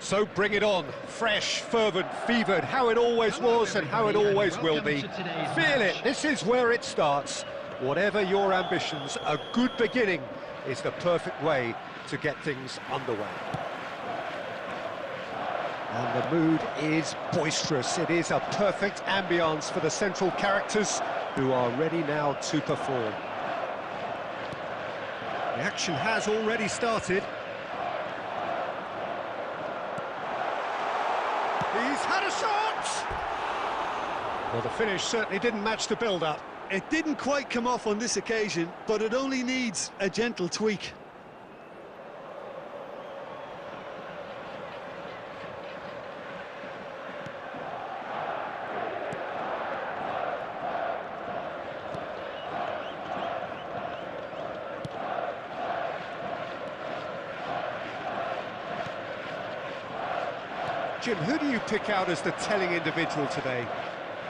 So bring it on, fresh, fervent, fevered, how it always was and how it always will be. Feel it, this is where it starts. Whatever your ambitions, a good beginning is the perfect way to get things underway. And the mood is boisterous. It is a perfect ambience for the central characters who are ready now to perform. The action has already started. He's had a shot! Well, the finish certainly didn't match the build-up. It didn't quite come off on this occasion, but it only needs a gentle tweak. Jim, who do you pick out as the telling individual today?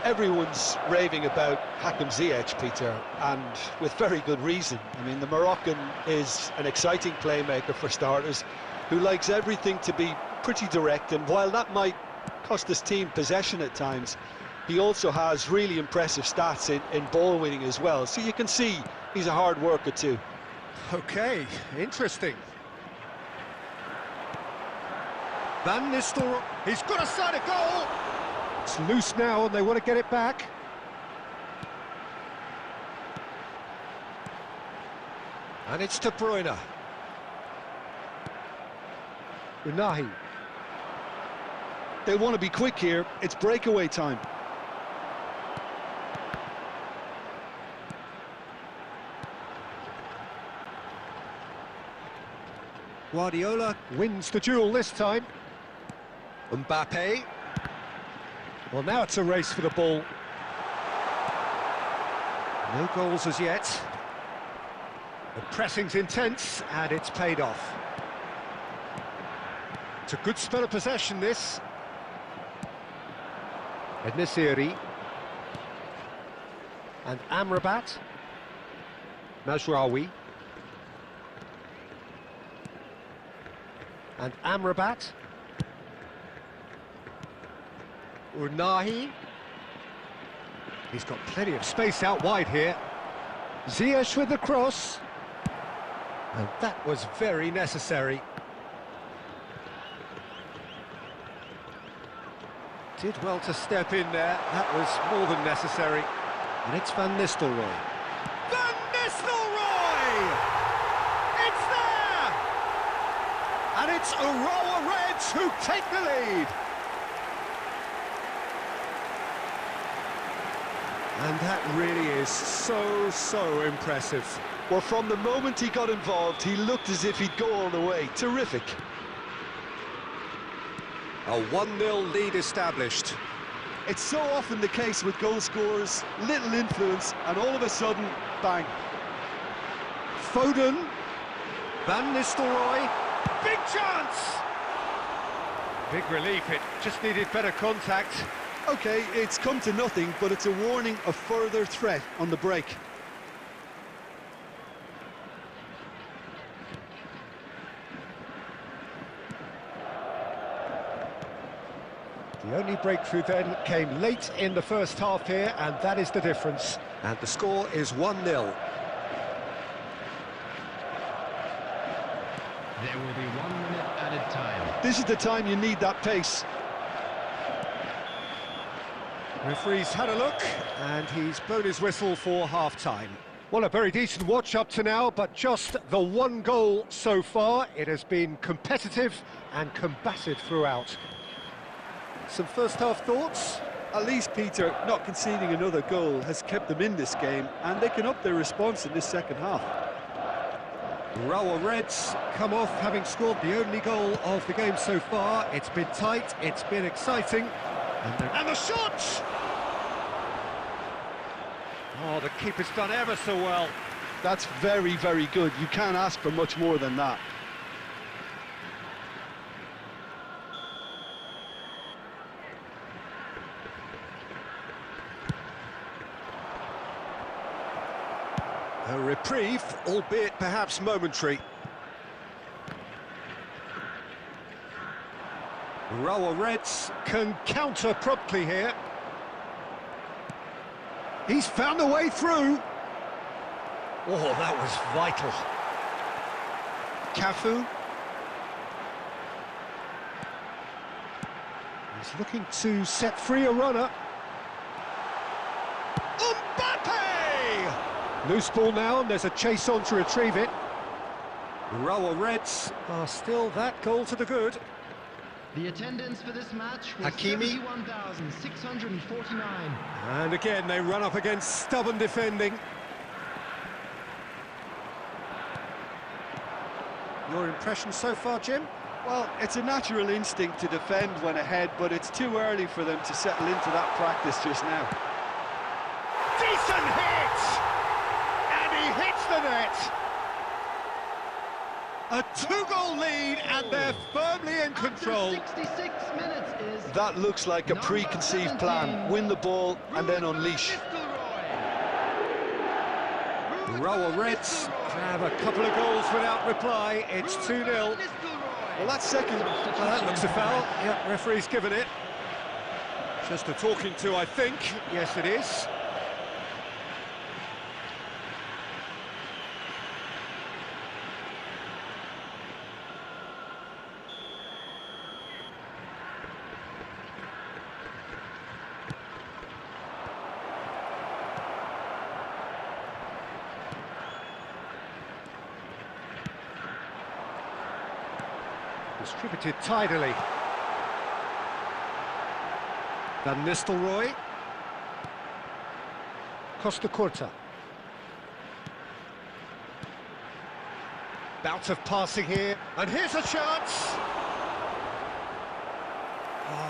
Everyone's raving about Hakim Ziyech, Peter, and with very good reason. I mean, the Moroccan is an exciting playmaker for starters, who likes everything to be pretty direct, and while that might cost his team possession at times, he also has really impressive stats in ball winning as well, so you can see he's a hard worker too. Okay, interesting. Van Nistelrooy, he's got a side of goal! It's loose now and they want to get it back. And it's De Bruyne. Unahi. They want to be quick here, it's breakaway time. Guardiola wins the duel this time. Mbappe. Well, now it's a race for the ball. No goals as yet. The pressing's intense, and it's paid off. It's a good spell of possession, this. Ednesiri. And Amrabat. Mazraoui. And Amrabat. Unahi. He's got plenty of space out wide here. Ziyech with the cross. And that was very necessary. Did well to step in there. That was more than necessary. And it's Van Nistelrooy. Van Nistelrooy! It's there! And it's Aroa Reds who take the lead. And that really is so impressive. Well, from the moment he got involved, he looked as if he'd go all the way. Terrific. A 1-0 lead established. It's so often the case with goal scorers, little influence, and all of a sudden, bang. Foden. Van Nistelrooy. Big chance! Big relief, it just needed better contact. OK, it's come to nothing, but it's a warning of further threat on the break. The only breakthrough then came late in the first half here, and that is the difference. And the score is 1-0. There will be 1 minute added time. This is the time you need that pace. Referee's had a look, and he's blown his whistle for half-time. Well, a very decent watch up to now, but just the one goal so far. It has been competitive and combative throughout. Some first-half thoughts? At least, Peter, not conceding another goal has kept them in this game, and they can up their response in this second half. Urawa Reds come off having scored the only goal of the game so far. It's been tight, it's been exciting. And the shot! Oh, the keeper's done ever so well. That's very, very good. You can't ask for much more than that. A reprieve, albeit perhaps momentary. Urawa Reds can counter promptly here. He's found a way through. Oh, that was vital. Cafu. He's looking to set free a runner. Mbappe! Loose ball now, and there's a chase on to retrieve it. Urawa Reds are still that goal to the good. The attendance for this match was Hakimi. 71,649. And again, they run up against stubborn defending. Your impression so far, Jim? Well, it's a natural instinct to defend when ahead, but it's too early for them to settle into that practice just now. Decent hit! And he hits the net! A two-goal lead, and they're firmly in control. After 66 minutes is... That looks like a preconceived plan. Win the ball and then unleash. Urawa Reds have a couple of goals without reply. It's 2-0. Well, that's second. Well, that looks a foul. Yep, referee's given it. Just a talking to, I think. Yes, it is. Distributed tidily. Van Nistelrooy. Costa Curta. Bout of passing here, and here's a chance!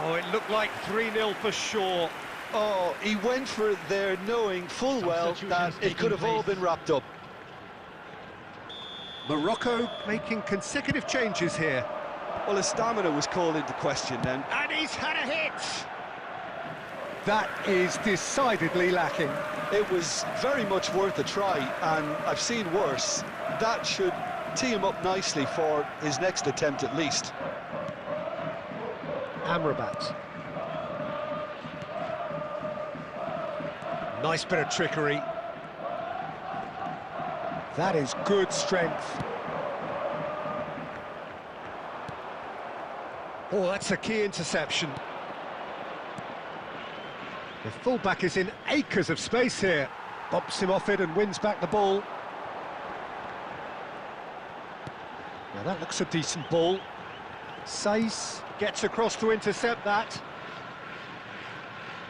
Oh, it looked like 3-0 for sure. Oh, he went for it there knowing full well that it could have all been wrapped up. Morocco making consecutive changes here. Well, his stamina was called into question then. And he's had a hit! That is decidedly lacking. It was very much worth a try, and I've seen worse. That should tee him up nicely for his next attempt at least. Amrabat. Nice bit of trickery. That is good strength. Oh, that's a key interception. The fullback is in acres of space here. Bumps him off it and wins back the ball. Now that looks a decent ball. Saiz gets across to intercept that.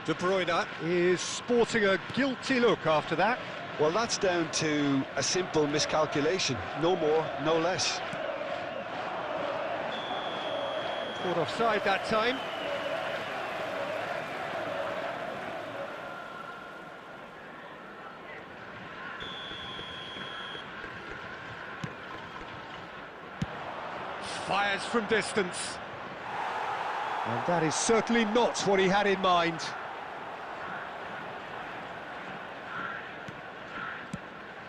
De Bruyne is sporting a guilty look after that. Well, that's down to a simple miscalculation. No more, no less. Caught offside that time. Fires from distance. And that is certainly not what he had in mind.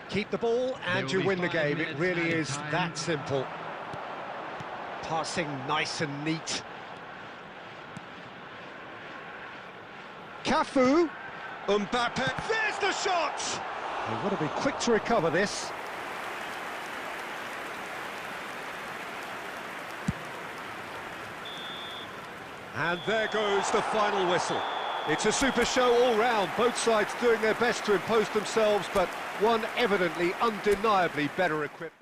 Keep the ball and you win the game. It really is that simple. Passing nice and neat. Cafu. Mbappe. There's the shot! They've got to be quick to recover this. And there goes the final whistle. It's a super show all round, both sides doing their best to impose themselves, but one evidently, undeniably better equipped.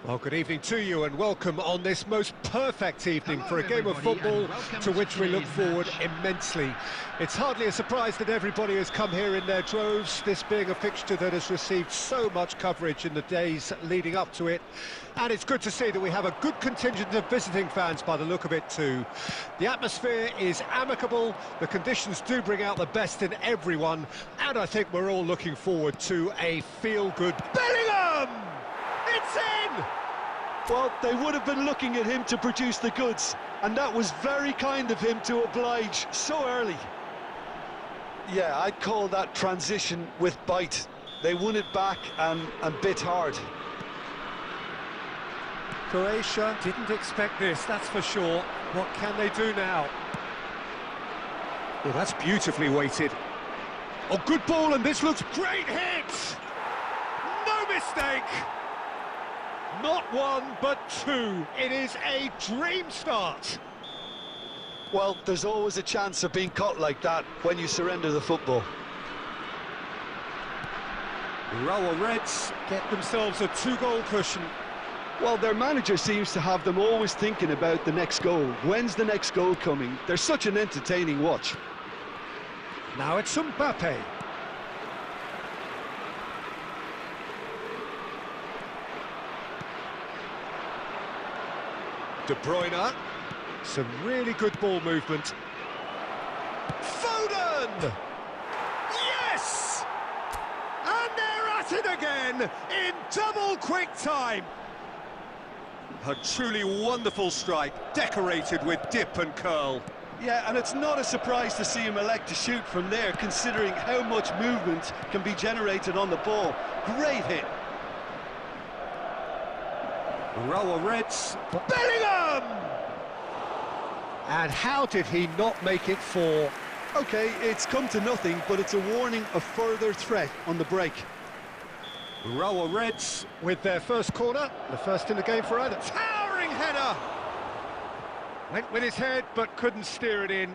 Well, good evening to you and welcome on this most perfect evening for a game of football to which we look forward immensely. It's hardly a surprise that everybody has come here in their droves, this being a fixture that has received so much coverage in the days leading up to it. And it's good to see that we have a good contingent of visiting fans by the look of it too. The atmosphere is amicable, the conditions do bring out the best in everyone, and I think we're all looking forward to a feel-good Bellingham! It's in! Well, they would have been looking at him to produce the goods, and that was very kind of him to oblige so early. Yeah, I'd call that transition with bite. They won it back and bit hard. Croatia didn't expect this, that's for sure. What can they do now? Well, that's beautifully weighted. Oh, good ball, and this looks great hit! No mistake! Not one, but two. It is a dream start. Well, there's always a chance of being caught like that when you surrender the football. Raul Reds get themselves a two-goal cushion. Well, their manager seems to have them always thinking about the next goal. When's the next goal coming? They're such an entertaining watch. Now it's Mbappe. De Bruyne, some really good ball movement. Foden! Yes! And they're at it again in double quick time. A truly wonderful strike, decorated with dip and curl. Yeah, and it's not a surprise to see him elect to shoot from there, considering how much movement can be generated on the ball. Great hit. Raul Reds, Bellingham! And how did he not make it four? Okay, it's come to nothing, but it's a warning of further threat on the break. Raul Reds with their first corner, the first in the game for either. Towering header! Went with his head, but couldn't steer it in.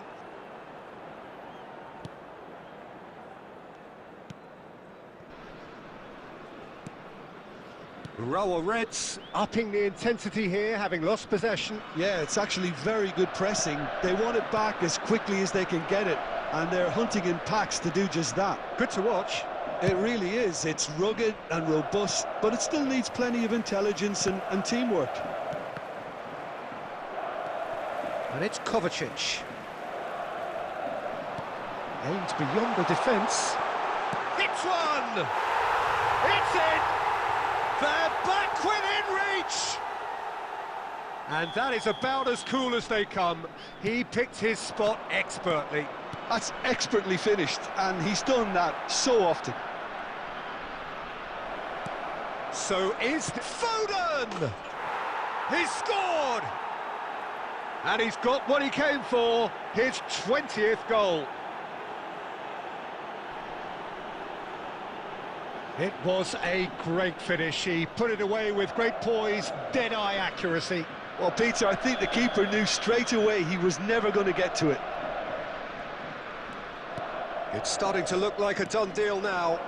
Raul Reds upping the intensity here, having lost possession. Yeah, it's actually very good pressing. They want it back as quickly as they can get it, and they're hunting in packs to do just that. Good to watch. It really is. It's rugged and robust, but it still needs plenty of intelligence and teamwork. And it's Kovacic. Aims beyond the defence. Hits one! It's in! They're back within reach! And that is about as cool as they come. He picked his spot expertly. That's expertly finished, and he's done that so often. So is Foden! He's scored! And he's got what he came for, his 20th goal. It was a great finish. He put it away with great poise, dead-eye accuracy. Well, Peter, I think the keeper knew straight away he was never going to get to it. It's starting to look like a done deal now.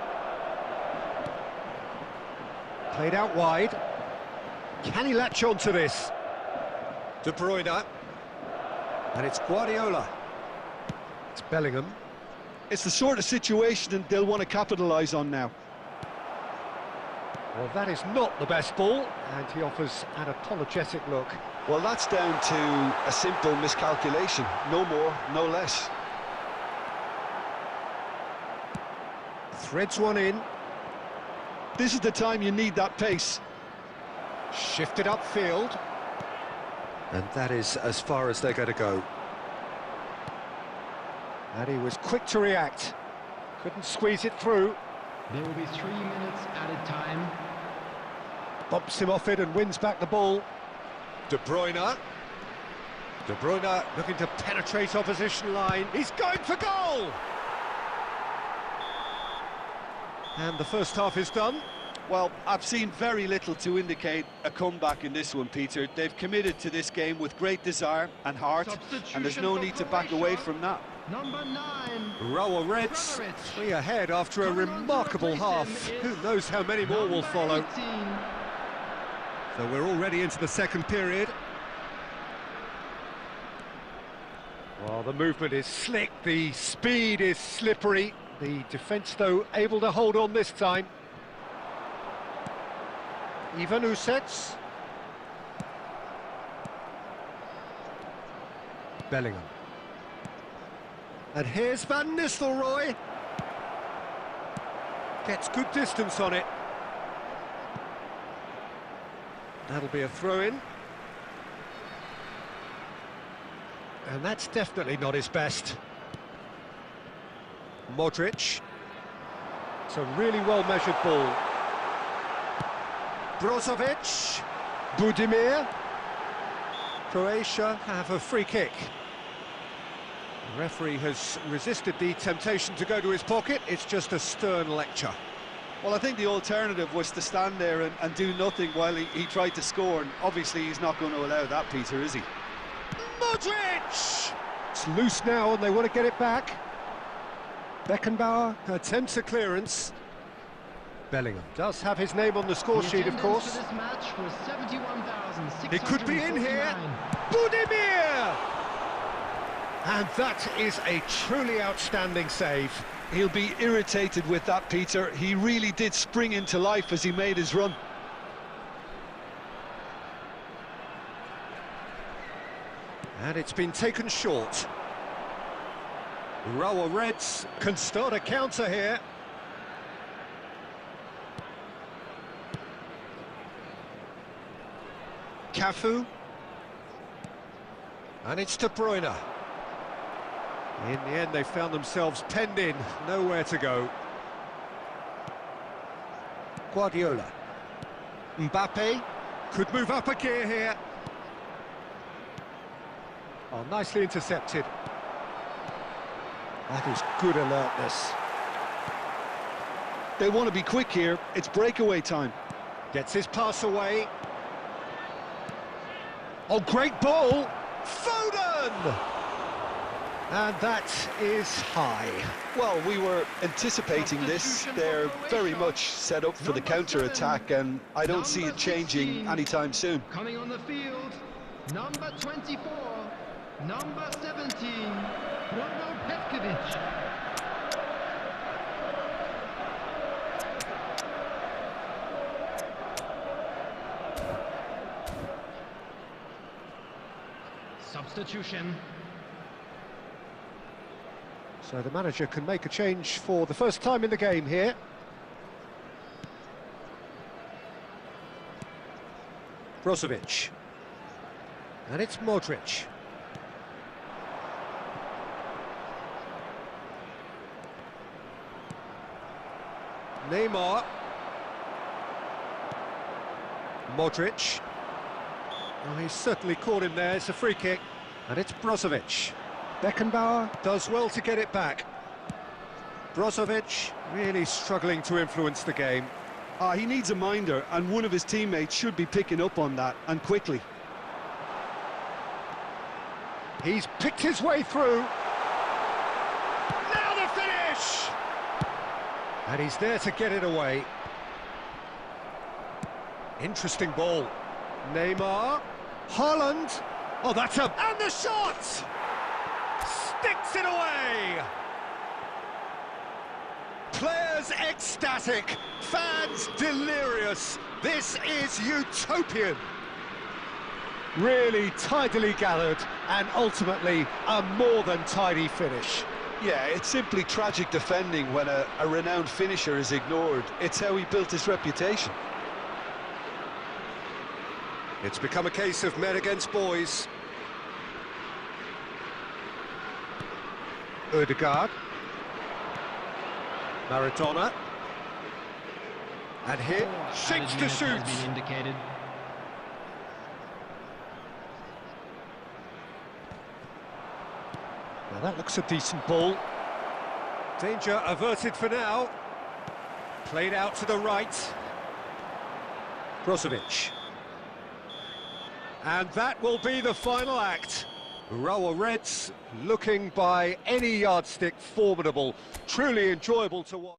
Played out wide. Can he latch on to this? De Bruyne. And it's Guardiola. It's Bellingham. It's the sort of situation they'll want to capitalise on now. Well, that is not the best ball, and he offers an apologetic look. Well, that's down to a simple miscalculation. No more, no less. Threads one in. This is the time you need that pace. Shifted upfield. And that is as far as they're going to go. And he was quick to react. Couldn't squeeze it through. There will be 3 minutes added time. Bumps him off it and wins back the ball. De Bruyne. De Bruyne looking to penetrate opposition line. He's going for goal! And the first half is done. Well, I've seen very little to indicate a comeback in this one, Peter. They've committed to this game with great desire and heart, and there's no need to back away from that. Number 9. Raul Reds, 3 ahead after a remarkable half. Who knows how many more will follow. 18. So we're already into the second period. Well, the movement is slick, the speed is slippery. The defence, though, able to hold on this time. Ivan Usets. Bellingham. And here's Van Nistelrooy. Gets good distance on it. That'll be a throw-in. And that's definitely not his best. Modric. It's a really well-measured ball. Brozovic. Budimir. Croatia have a free kick. The referee has resisted the temptation to go to his pocket. It's just a stern lecture. Well, I think the alternative was to stand there and do nothing while he tried to score, and obviously he's not going to allow that, Peter, is he? Modric! It's loose now and they want to get it back. Beckenbauer attempts a clearance. Bellingham does have his name on the score sheet, of course. For this match was 71,649. It could be in here. Budimir! And that is a truly outstanding save. He'll be irritated with that, Peter. He really did spring into life as he made his run. And it's been taken short. Raul Reds can start a counter here. Cafu. And it's De Bruyne. In the end, they found themselves penned in, nowhere to go. Guardiola. Mbappe could move up a gear here. Oh, nicely intercepted. That is good alertness. They want to be quick here. It's breakaway time. Gets his pass away. Oh, great ball! Foden! And that is high. Well, we were anticipating this. They're very much set up for the counter-attack, and I don't see it changing anytime soon. Coming on the field, number 24, number 17, Bruno Petkovic. Substitution. So the manager can make a change for the first time in the game here. Brozovic. And it's Modric. Neymar. Modric. Oh, he's certainly caught him there. It's a free kick. And it's Brozovic. Beckenbauer does well to get it back. Brozovic really struggling to influence the game. He needs a minder, and one of his teammates should be picking up on that, and quickly. He's picked his way through. Now the finish! And he's there to get it away. Interesting ball. Neymar. Haaland. Oh, that's a... And the shot! Sticks it away! Players ecstatic, fans delirious. This is utopian. Really tidily gathered, and ultimately a more than tidy finish. Yeah, it's simply tragic defending when a renowned finisher is ignored. It's how he built his reputation. It's become a case of men against boys. Ødegaard. Maradona. And here, sinks to shoot. Has been indicated. Now that looks a decent ball. Danger averted for now. Played out to the right. Brozovic. And that will be the final act. Urawa Reds looking by any yardstick formidable. Truly enjoyable to watch.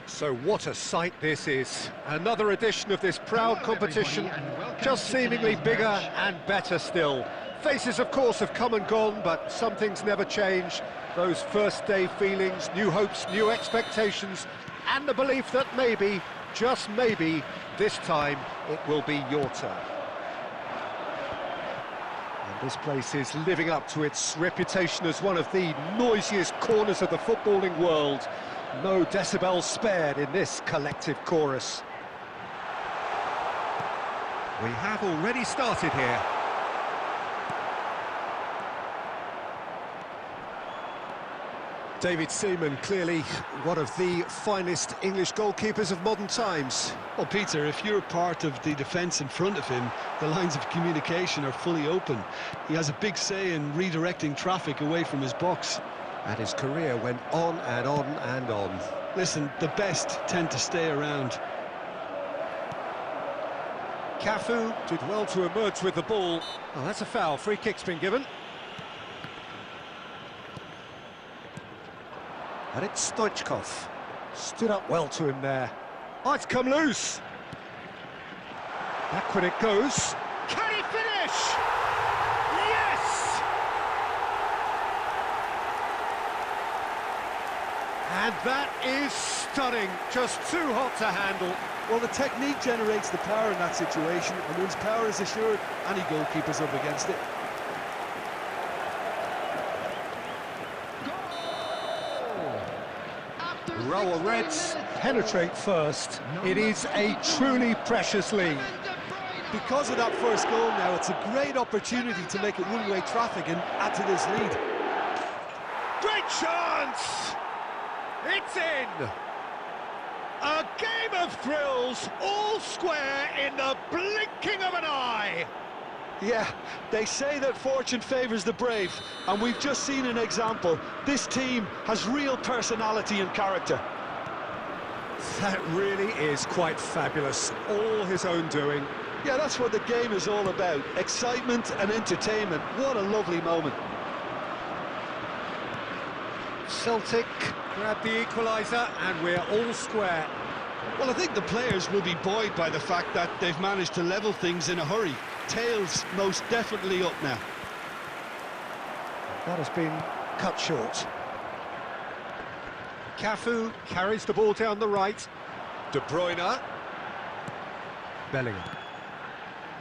So what a sight this is. Another edition of this proud competition, just seemingly bigger and better still. Faces, of course, have come and gone, but some things never change. Those first day feelings, new hopes, new expectations, and the belief that maybe, just maybe, this time it will be your turn. And this place is living up to its reputation as one of the noisiest corners of the footballing world. No decibels spared in this collective chorus. We have already started here. David Seaman, clearly one of the finest English goalkeepers of modern times. Well, Peter, if you're part of the defence in front of him, the lines of communication are fully open. He has a big say in redirecting traffic away from his box. And his career went on and on and on. Listen, the best tend to stay around. Cafu did well to emerge with the ball. Oh, that's a foul. Free kick's been given. And it's Stoichkov. Stood up well to him there. Oh, it's come loose. Back when it goes. Can he finish? Yes! And that is stunning. Just too hot to handle. Well, the technique generates the power in that situation, and once power is assured, any goalkeeper's up against it. Rower Reds penetrate first. It is a truly precious lead. Because of that first goal now, it's a great opportunity to make it one-way traffic and add to this lead. Great chance! It's in! A game of thrills, all square in the blinking of an eye! Yeah, they say that fortune favours the brave, and we've just seen an example. This team has real personality and character. That really is quite fabulous, all his own doing. Yeah, that's what the game is all about, excitement and entertainment. What a lovely moment. Celtic grab the equaliser, and we're all square. Well, I think the players will be buoyed by the fact that they've managed to level things in a hurry. Tails most definitely up now. That has been cut short. Cafu carries the ball down the right. De Bruyne. Bellingham.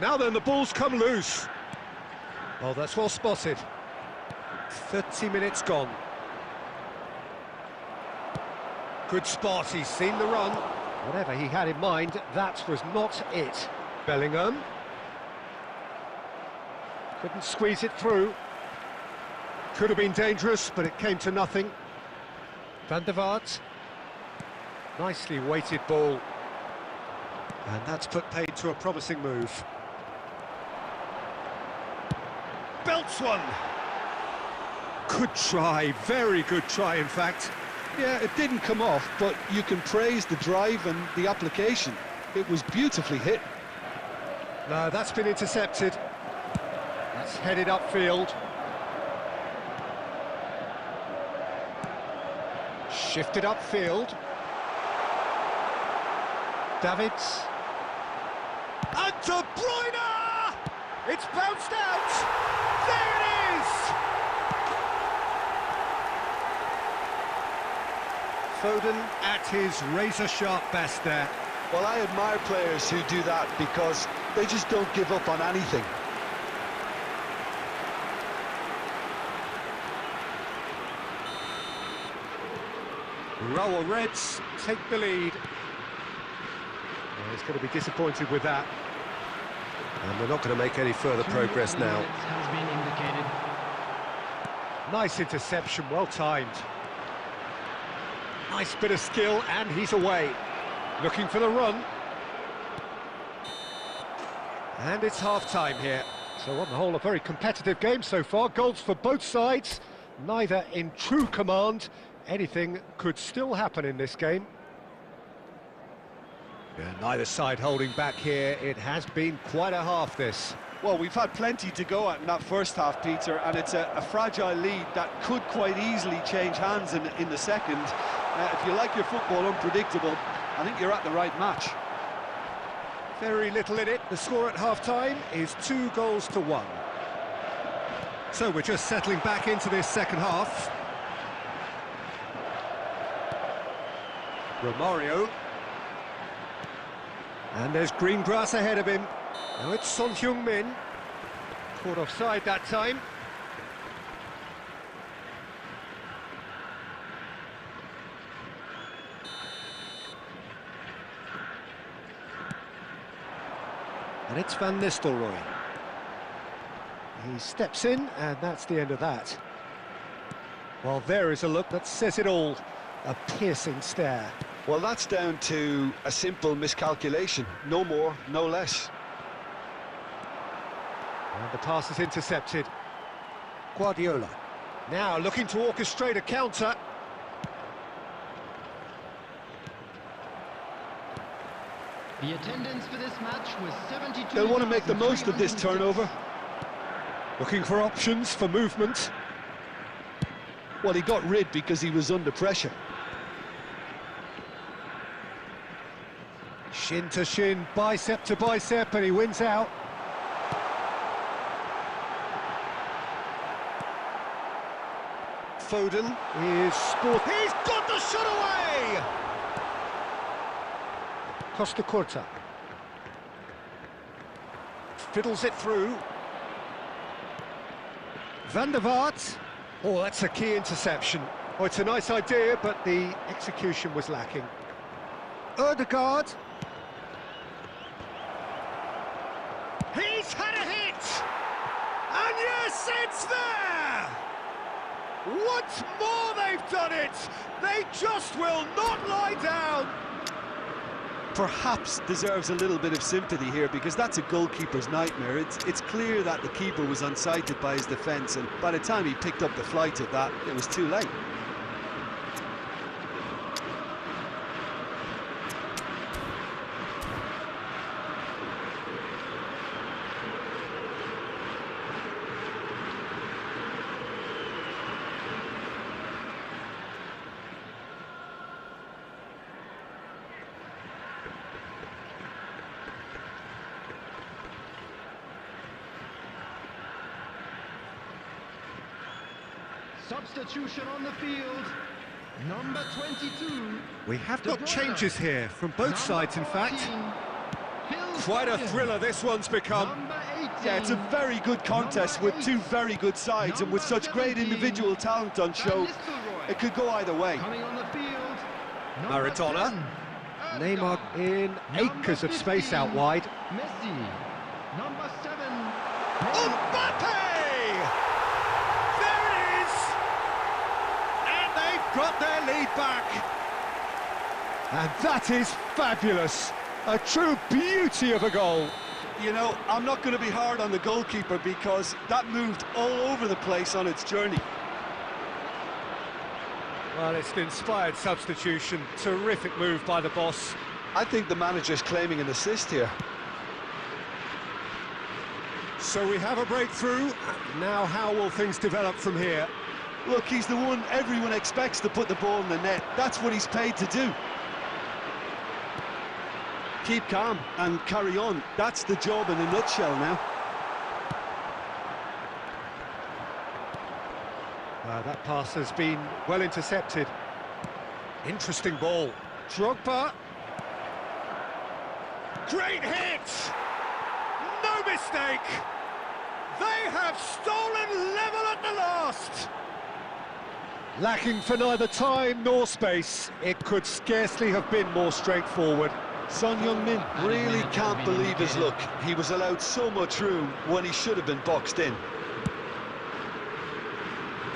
Now then, the ball's come loose. Oh, that's well spotted. 30 minutes gone. Good spot, he's seen the run. Whatever he had in mind, that was not it. Bellingham. Couldn't squeeze it through. Could have been dangerous, but it came to nothing. Van der Vaart. Nicely weighted ball. And that's put paid to a promising move. Belts one. Good try, very good try, in fact. Yeah, it didn't come off, but you can praise the drive and the application. It was beautifully hit. No, that's been intercepted. That's headed upfield. Shifted upfield. Davids. And De Bruyne! It's bounced out! There it is! Foden at his razor-sharp best there. Well, I admire players who do that because they just don't give up on anything. Rower Reds take the lead. Well, he's going to be disappointed with that. And they're not going to make any further progress now. Has been indicated. Nice interception, well timed. Nice bit of skill, and he's away. Looking for the run. And it's half-time here. So on the whole, a very competitive game so far. Goals for both sides. neither in true command. Anything could still happen in this game. Yeah, neither side holding back here. It has been quite a half, this. Well, we've had plenty to go at in that first half, Peter, and it's a fragile lead that could quite easily change hands in the second. If you like your football unpredictable, I think you're at the right match. Very little in it. The score at half-time is 2-1. So we're just settling back into this second half. Romario. And there's green grass ahead of him. Now it's Son Heung-min. Caught offside that time. And it's Van Nistelrooy. He steps in, and that's the end of that. Well, there is a look that says it all. A piercing stare. Well, that's down to a simple miscalculation. No more, no less. And the pass is intercepted. Guardiola. Now looking to orchestrate a counter. The attendance for this match was 72. They'll want to make the most of this turnover. Looking for options for movement. Well, he got rid because he was under pressure. Shin to shin, bicep to bicep, and he wins out. Foden is sport. He's got the shot away! Costa Curta. Fiddles it through. Van der Vaart. Oh, that's a key interception. Oh, it's a nice idea, but the execution was lacking. Ødegaard. He's had a hit! And yes, it's there! Once more they've done it! They just will not lie down! Perhaps deserves a little bit of sympathy here, because that's a goalkeeper's nightmare. It's clear that the keeper was unsighted by his defence, and by the time he picked up the flight of that, it was too late. Substitution on the field. Number 22. We have got changes here from both sides, in fact. Quite a thriller this one's become. Number 18. Yeah, it's a very good contest with two very good sides, and with such great individual talent on show, it could go either way. Coming on the field. Maradona. Neymar in acres of space out wide. Messi. Number 7. Mbappe! There it is! And they've got their lead back. And that is fabulous. A true beauty of a goal. You know, I'm not going to be hard on the goalkeeper, because that moved all over the place on its journey. Well, it's an inspired substitution. Terrific move by the boss. I think the manager's claiming an assist here. So we have a breakthrough. Now how will things develop from here? Look, he's the one everyone expects to put the ball in the net. That's what he's paid to do. Keep calm and carry on. That's the job in a nutshell now. That pass has been well intercepted. Interesting ball. Drogba. Great hit! No mistake! They have stolen level at the last! Lacking for neither time nor space, it could scarcely have been more straightforward. Son Heung-min really can't believe his luck. He was allowed so much room when he should have been boxed in.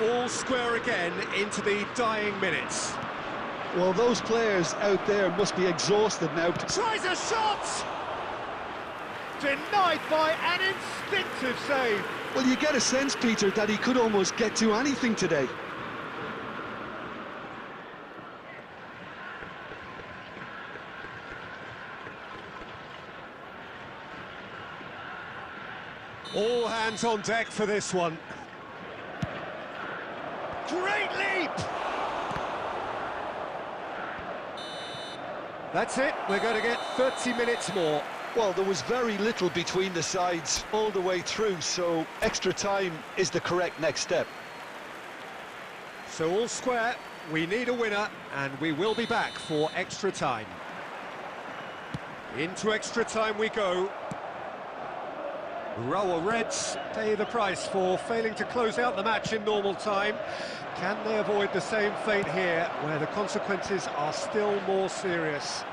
All square again into the dying minutes. Well, those players out there must be exhausted now. Tries a shot! Denied by an instinctive save. Well, you get a sense, Peter, that he could almost get to anything today. All hands on deck for this one. Great leap! That's it, we're going to get 30 minutes more. Well, there was very little between the sides all the way through, so extra time is the correct next step. So all square, we need a winner, and we will be back for extra time. Into extra time we go. Rower Reds pay the price for failing to close out the match in normal time. Can they avoid the same fate here, where the consequences are still more serious?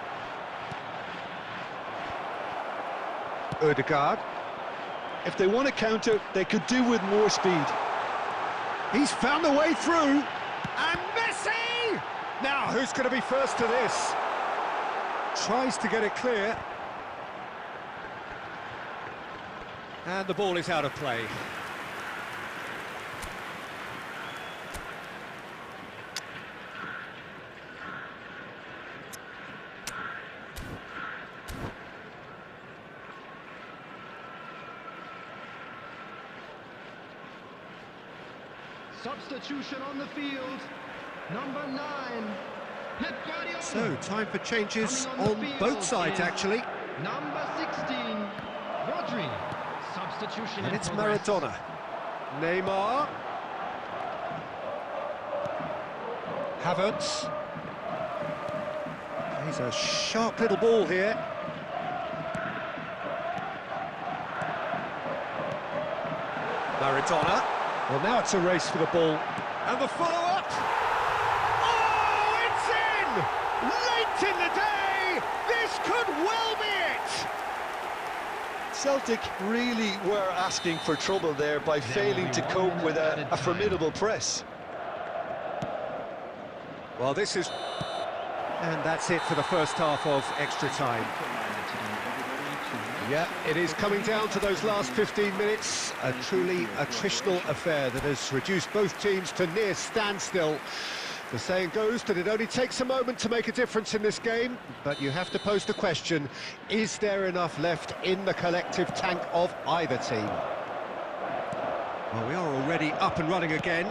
Ødegaard. If they want to counter, they could do with more speed. He's found a way through. And Messi! Now, who's going to be first to this? Tries to get it clear. And the ball is out of play. Substitution on the field. Number 9. Pep Guardiola. So, time for changes on on both sides, is actually. Number 16. Rodri. Substitution And in it's progress. Maradona. Neymar. Havertz. He's a sharp little ball here. Maradona. Well, now it's a race for the ball. And the follow-up. Oh, it's in! Late in the day! This could well be it! Celtic really were asking for trouble there by failing to cope with a formidable press. Well, this is... And that's it for the first half of extra time. Yeah, it is coming down to those last 15 minutes. A truly attritional affair that has reduced both teams to near standstill. The saying goes that it only takes a moment to make a difference in this game, but you have to pose the question, is there enough left in the collective tank of either team? Well, we are already up and running again.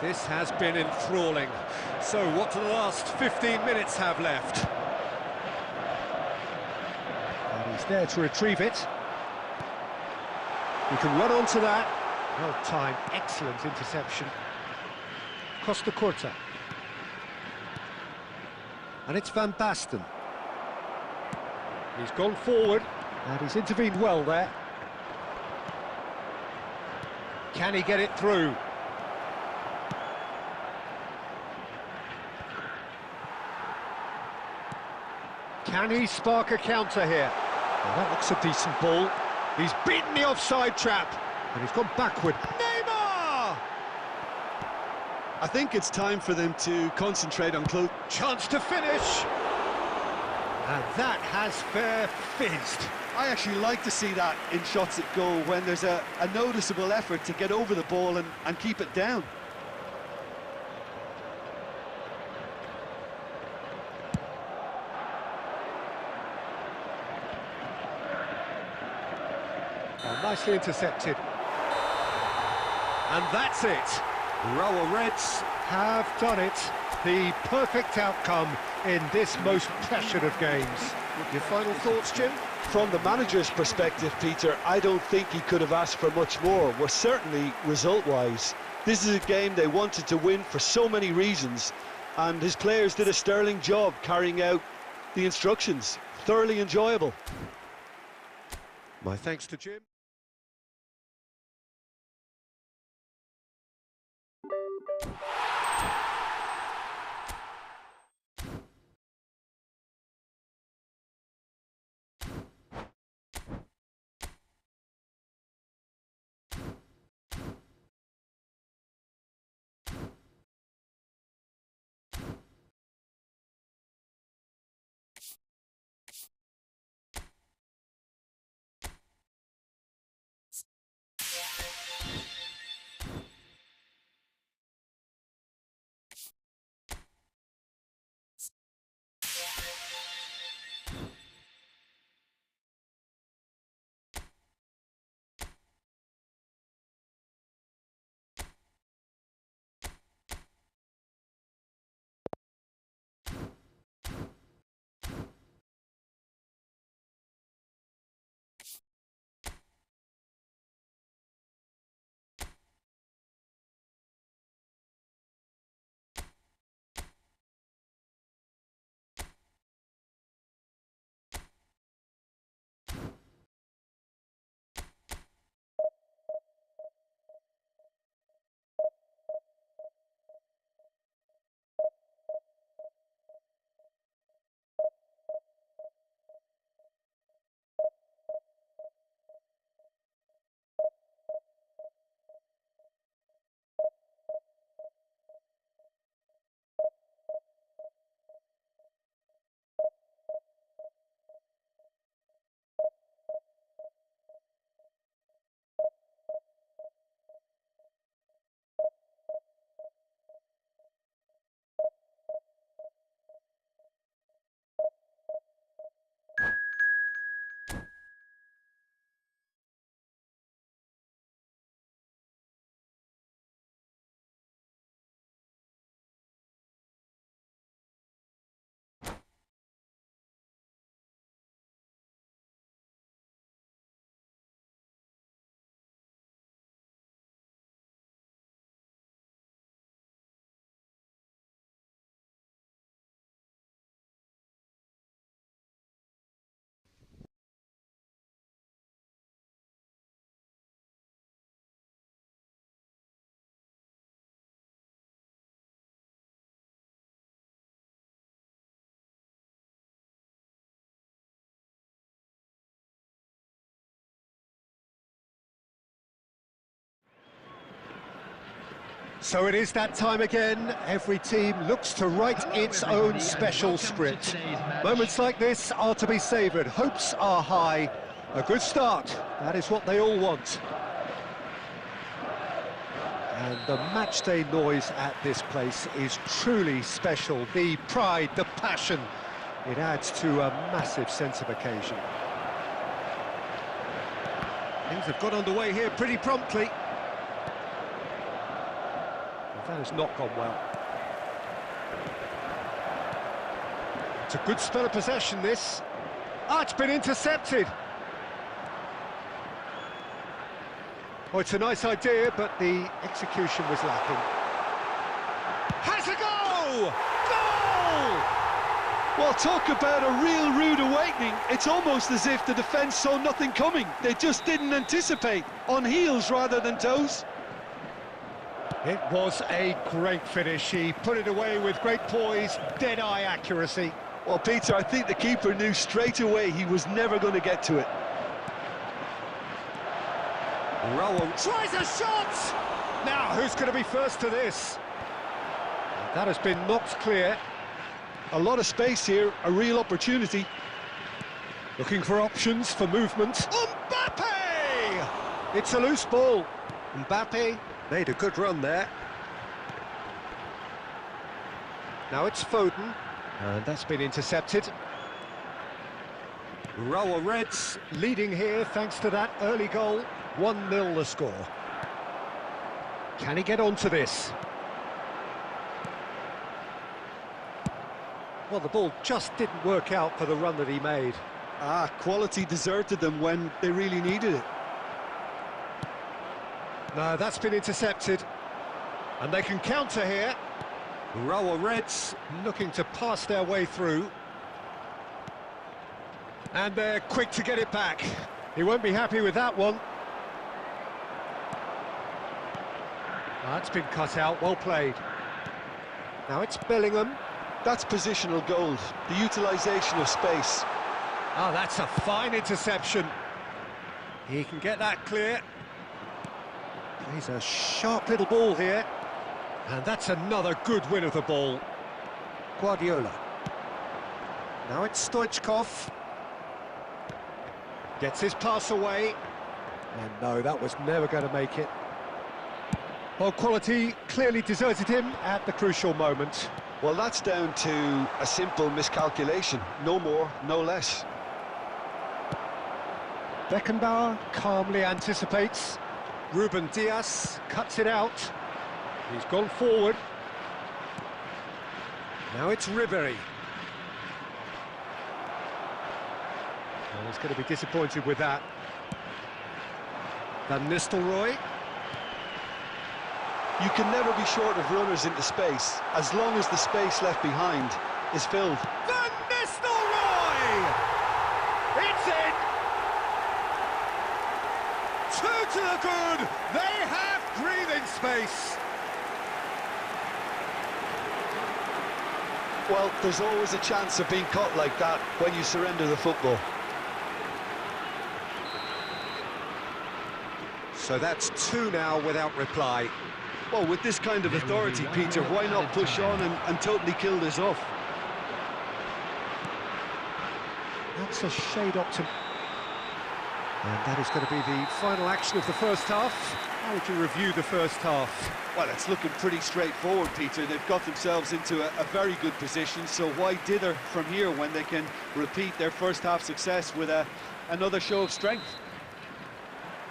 This has been enthralling. So what do the last 15 minutes have left? And he's there to retrieve it. He can run onto that. Well timed, excellent interception. Costa Curta. And it's Van Basten. He's gone forward, and he's intervened well there. Can he get it through? Can he spark a counter here? Well, that looks a decent ball. He's beaten the offside trap, and he's gone backward. Neymar! I think it's time for them to concentrate on close. Chance to finish. And that has fair fizzed. I actually like to see that in shots at goal when there's a noticeable effort to get over the ball and keep it down. Well, nicely intercepted. And that's it. Rower Reds have done it. The perfect outcome in this most pressured of games. Your final thoughts, Jim? From the manager's perspective, Peter, I don't think he could have asked for much more. Well, certainly result-wise. This is a game they wanted to win for so many reasons, and his players did a sterling job carrying out the instructions. Thoroughly enjoyable. My thanks to Jim. So it is that time again. Every team looks to write its own special script. Moments like this are to be savoured. Hopes are high. A good start. That is what they all want. And the matchday noise at this place is truly special. The pride, the passion, it adds to a massive sense of occasion. Things have got underway here pretty promptly. That has not gone well. It's a good spell of possession, this. Ah, it's been intercepted. Oh, it's a nice idea, but the execution was lacking. Has a goal! Goal! Well, talk about a real rude awakening. It's almost as if the defence saw nothing coming. They just didn't anticipate. On heels rather than toes. It was a great finish. He put it away with great poise, dead-eye accuracy. Well, Peter, I think the keeper knew straight away he was never going to get to it. Raul tries a shot! Now, who's going to be first to this? That has been knocked clear. A lot of space here, a real opportunity. Looking for options for movement. Mbappe! It's a loose ball. Mbappe made a good run there. Now it's Foden, and that's been intercepted. Raul Reds leading here thanks to that early goal. 1-0 the score. Can he get onto this? Well, the ball just didn't work out for the run that he made. Ah, quality deserted them when they really needed it. No, that's been intercepted. And they can counter here. Raul Reds looking to pass their way through. And they're quick to get it back. He won't be happy with that one. That's been cut out, well played. Now it's Bellingham. That's positional gold, the utilisation of space. Ah, that's a fine interception. He can get that clear. He's a sharp little ball here. And that's another good win of the ball. Guardiola. Now it's Stoichkov. Gets his pass away. And no, that was never going to make it. Well, quality clearly deserted him at the crucial moment. Well, that's down to a simple miscalculation. No more, no less. Beckenbauer calmly anticipates. Ruben Dias cuts it out. He's gone forward. Now it's Ribéry. Well, he's going to be disappointed with that. Van Nistelrooy. You can never be short of runners into space, as long as the space left behind is filled. Van Nistelrooy! It's in! 2 to the good! They have breathing space! Well, there's always a chance of being caught like that when you surrender the football. So that's 2 now without reply. Well, with this kind of authority, Peter, why not push on and totally kill this off? That's a shade optimistic. And that is going to be the final action of the first half. How would you review the first half? Well, it's looking pretty straightforward, Peter. They've got themselves into a very good position, so why dither from here when they can repeat their first half success with another show of strength?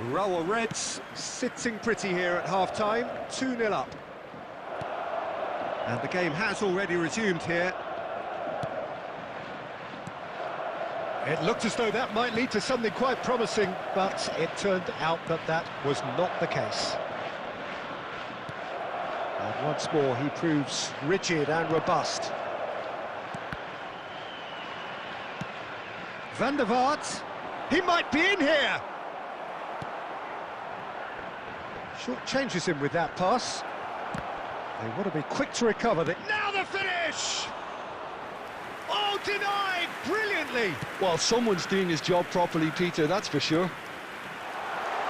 Raul Reds sitting pretty here at half-time, 2-0 up. And the game has already resumed here. It looked as though that might lead to something quite promising, but it turned out that that was not the case. And once more, he proves rigid and robust. Van der Vaart, he might be in here! Short changes him with that pass. They want to be quick to recover. Now the finish! Oh, denied brilliantly! Well, someone's doing his job properly, Peter, that's for sure.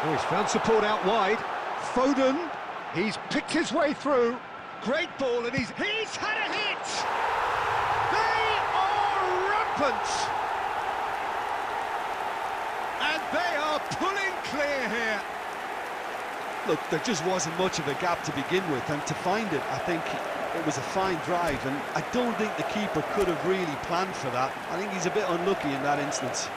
Oh, he's found support out wide. Foden. He's picked his way through. Great ball, and he's had a hit! They are rampant! And they are pulling clear here. Look, there just wasn't much of a gap to begin with, and to find it, I think it was a fine drive, and I don't think the keeper could have really planned for that. I think he's a bit unlucky in that instance.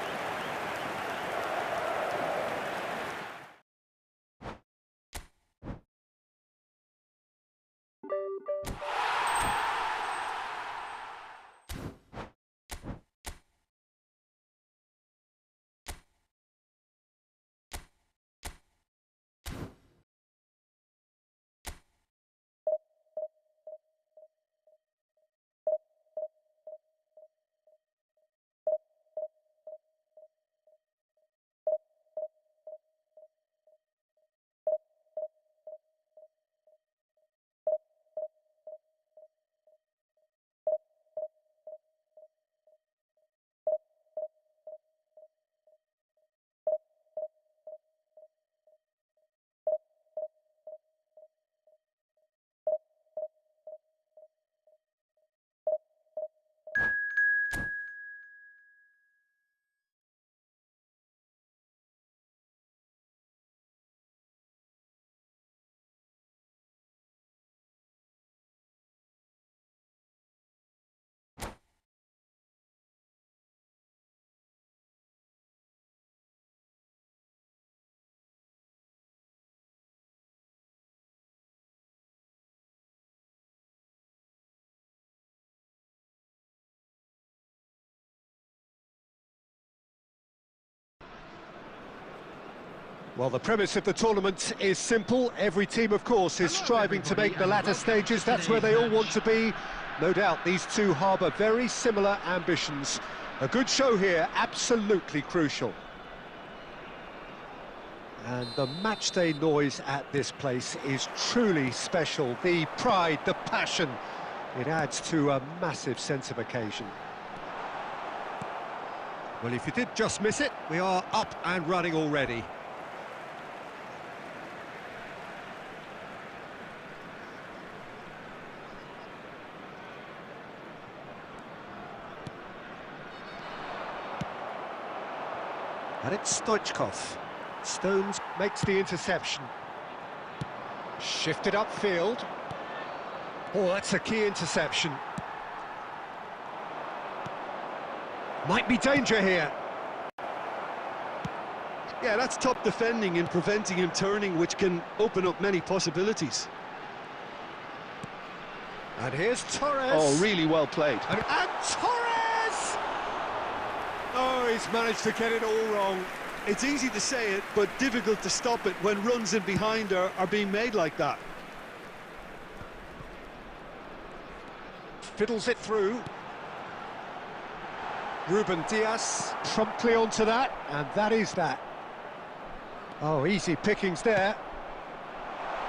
Well, the premise of the tournament is simple. Every team, of course, is striving to make the latter stages. That's where they all want to be. No doubt these two harbour very similar ambitions. A good show here, absolutely crucial. And the matchday noise at this place is truly special. The pride, the passion, it adds to a massive sense of occasion. Well, if you did just miss it, we are up and running already. And it's Stoichkov. Stones makes the interception. Shifted upfield. Oh, that's a key interception. Might be danger here. Yeah, that's top defending and preventing him turning, which can open up many possibilities. And here's Torres. Oh, really well played. And Torres! Oh, he's managed to get it all wrong. It's easy to say it, but difficult to stop it when runs in behind are being made like that. Fiddles it through. Ruben Diaz promptly onto that, and that is that. Oh, easy pickings there.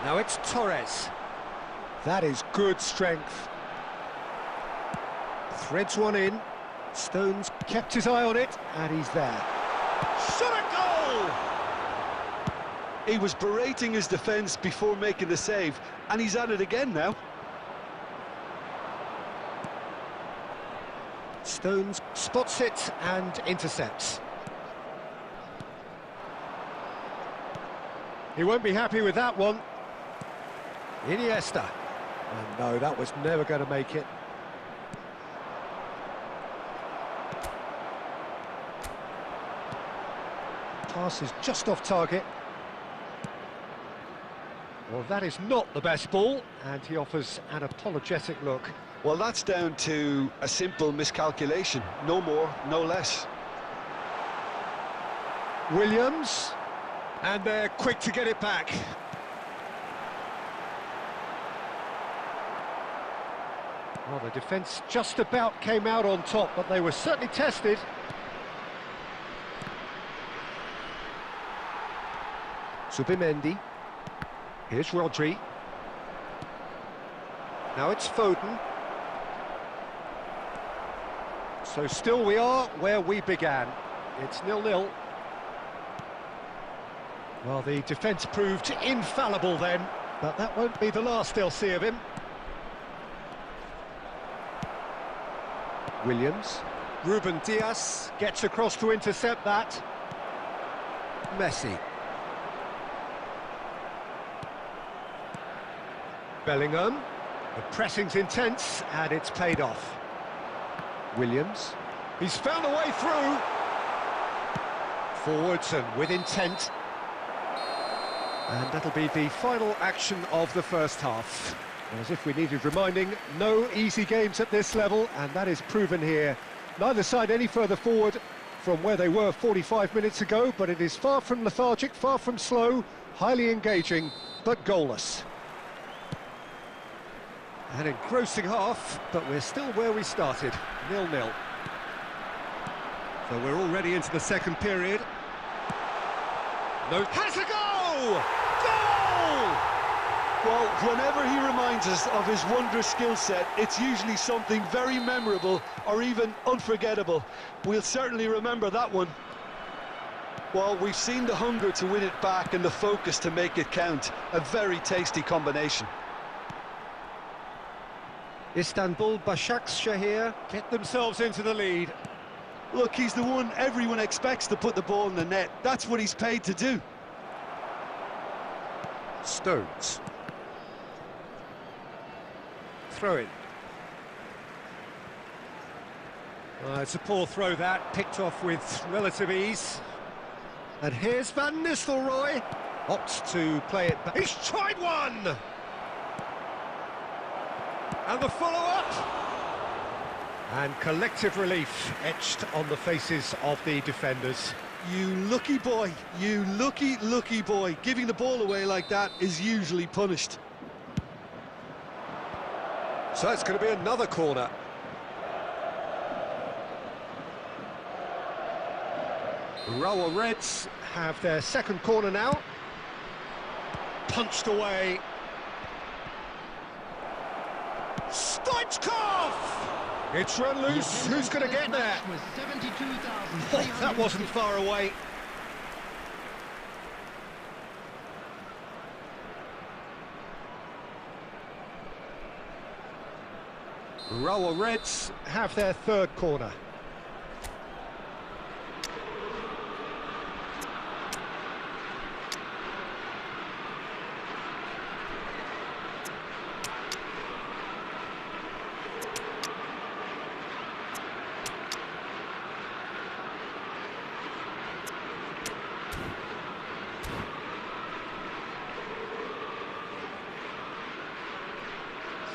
Now it's Torres. That is good strength. Threads one in. Stones kept his eye on it, and he's there. Shot a goal! He was berating his defence before making the save, and he's at it again now. Stones spots it and intercepts. He won't be happy with that one. Iniesta. And no, that was never going to make it. Pass is just off target. Well, that is not the best ball, and he offers an apologetic look. Well, that's down to a simple miscalculation. No more, no less. Williams, and they're quick to get it back. Well, the defence just about came out on top, but they were certainly tested. Zubimendi. Here's Rodri. Now it's Foden. So still we are where we began. It's 0-0. Well, the defence proved infallible then. But that won't be the last they'll see of him. Williams. Ruben Dias gets across to intercept that. Messi. Bellingham. The pressing's intense, and it's paid off. Williams. He's found a way through. Forwards and with intent. And that'll be the final action of the first half. As if we needed reminding, no easy games at this level, and that is proven here. Neither side any further forward from where they were 45 minutes ago, but it is far from lethargic, far from slow, highly engaging, but goalless. An engrossing half, but we're still where we started, 0-0. So we're already into the second period. No, has a goal! Goal! Well, whenever he reminds us of his wondrous skill set, it's usually something very memorable or even unforgettable. We'll certainly remember that one. Well, we've seen the hunger to win it back and the focus to make it count. A very tasty combination. Istanbul Başakşehir get themselves into the lead. Look, he's the one everyone expects to put the ball in the net. That's what he's paid to do. Stones. Throw in. It's a poor throw that, picked off with relative ease. And here's Van Nistelrooy. Opts to play it back. He's tried one! And the follow-up. And collective relief etched on the faces of the defenders. You lucky boy, you lucky boy. Giving the ball away like that is usually punished. So it's going to be another corner. Urawa Reds have their second corner now. Punched away. Stoichkov! It's run loose. Who's going to get there? Oh, that wasn't far away. Urawa Reds have their third corner.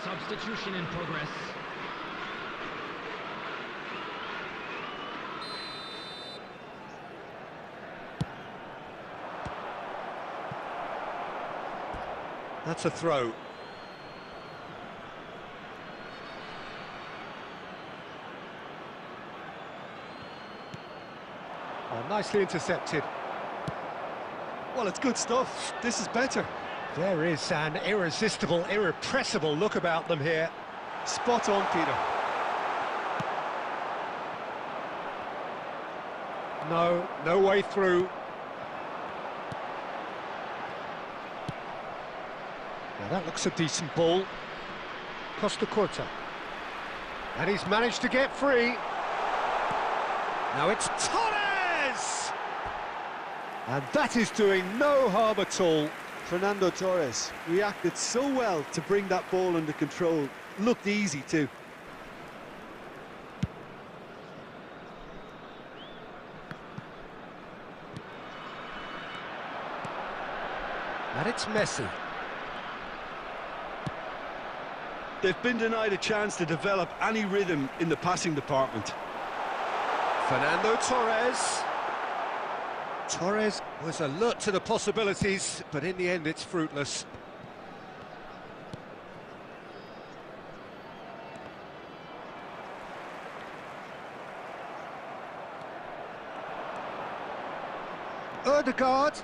Substitution in progress. That's a throw. Oh, nicely intercepted. Well, it's good stuff. This is better. There is an irresistible, irrepressible look about them here. Spot on, Peter. No way through. Now that looks a decent ball. Costa Curta. And he's managed to get free. Now it's Torres! And that is doing no harm at all. Fernando Torres reacted so well to bring that ball under control. Looked easy too. And it's Messi. They've been denied a chance to develop any rhythm in the passing department. Fernando Torres. Torres was alert to the possibilities, but in the end it's fruitless. Ødegaard.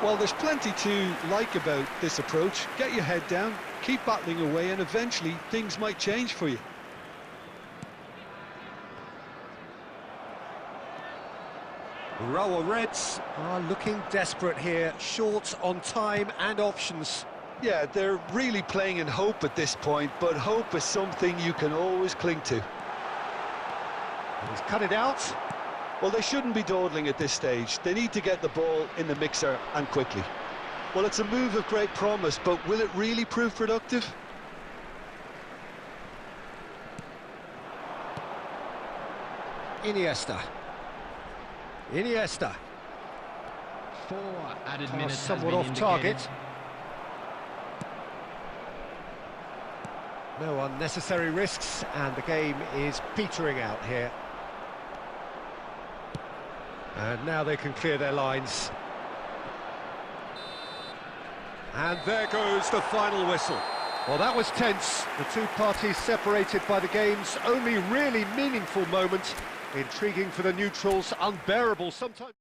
Well, there's plenty to like about this approach. Get your head down, keep battling away, and eventually things might change for you. Row of Reds are looking desperate here, short on time and options. Yeah, they're really playing in hope at this point, but hope is something you can always cling to. He's cut it out. Well, they shouldn't be dawdling at this stage. They need to get the ball in the mixer and quickly. Well, it's a move of great promise, but will it really prove productive? Iniesta. 4 added Pass minutes has somewhat been off indicated. target. No unnecessary risks, and the game is petering out here. And now they can clear their lines. And there goes the final whistle. Well, that was tense. The two parties separated by the game's only really meaningful moment. Intriguing for the neutrals, unbearable sometimes.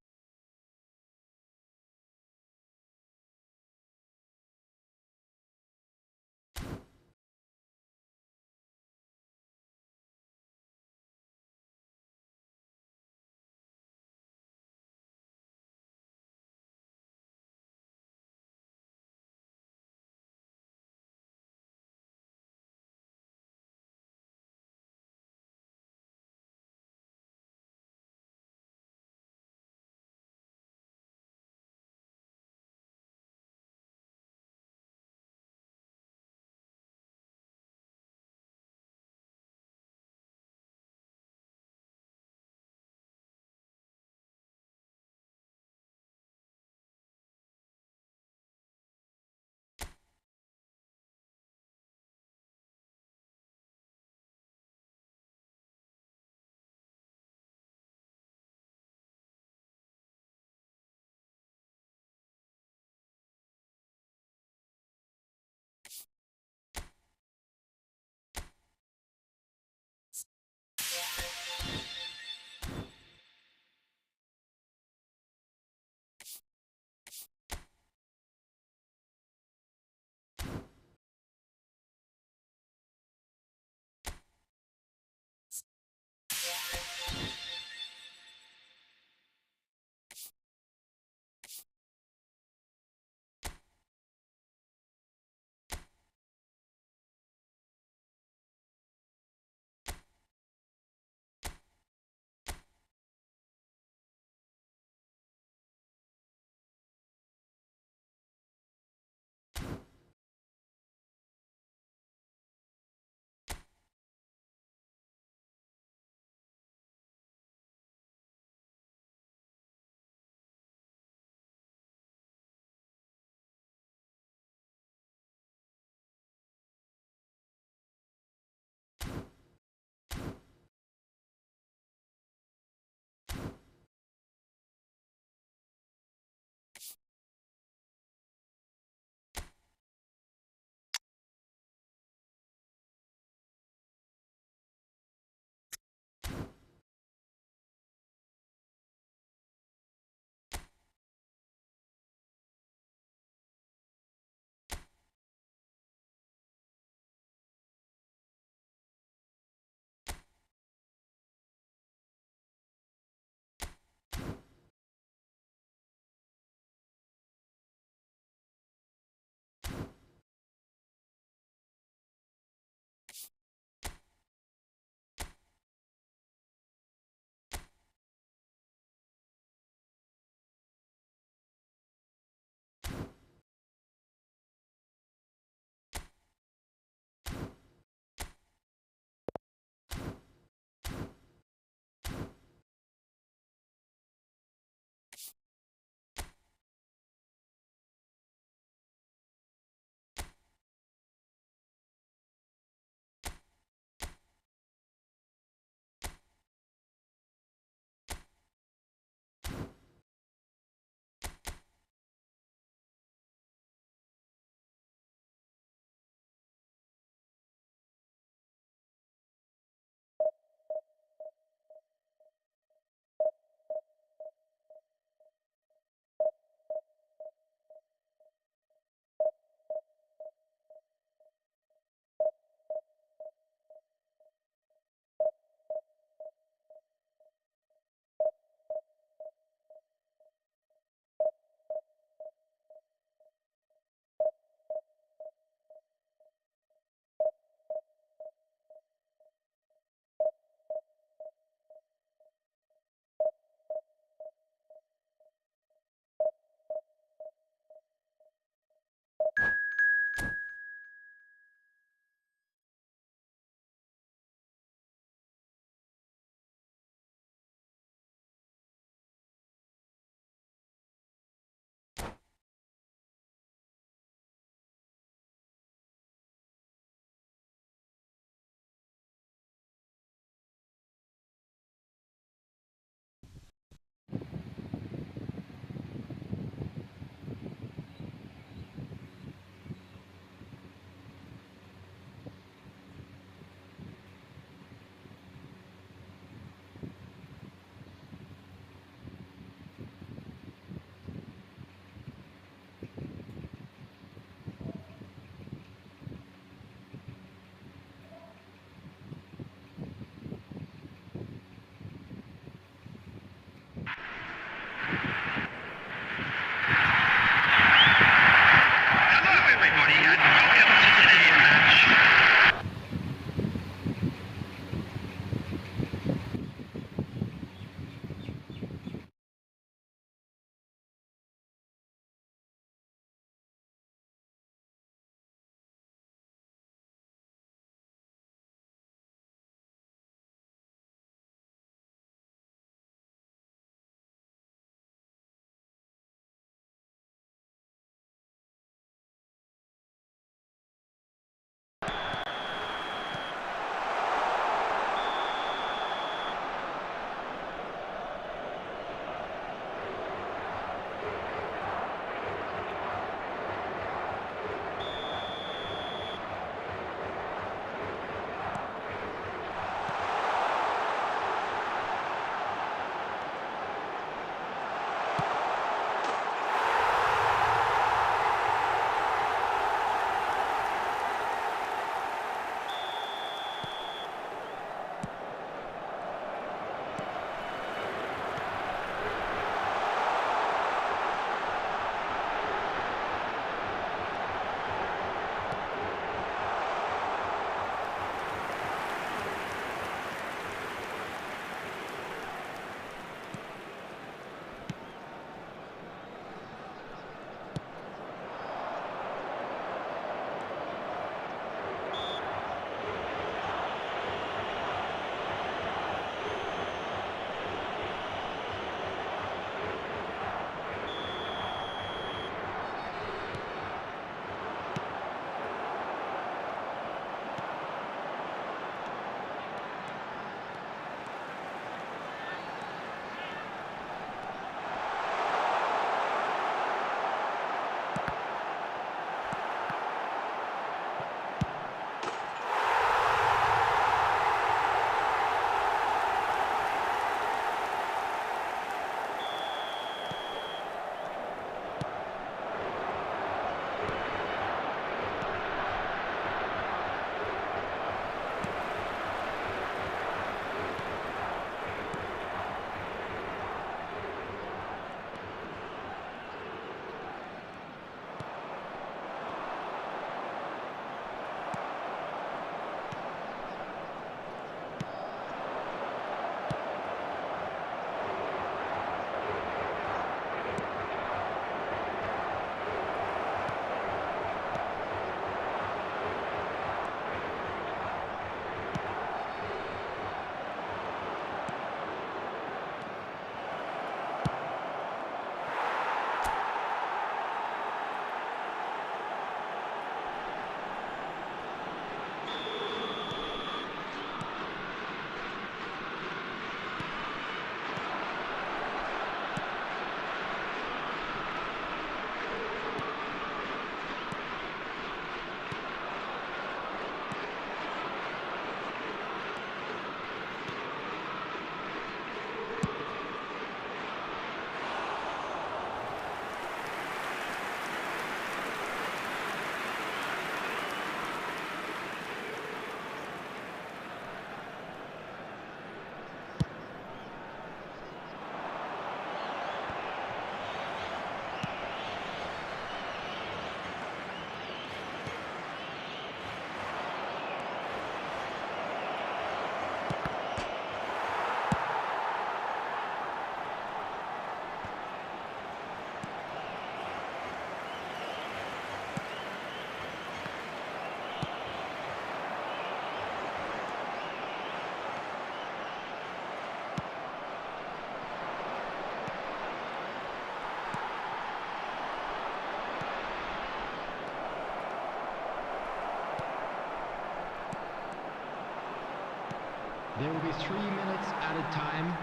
There will be 3 minutes added time.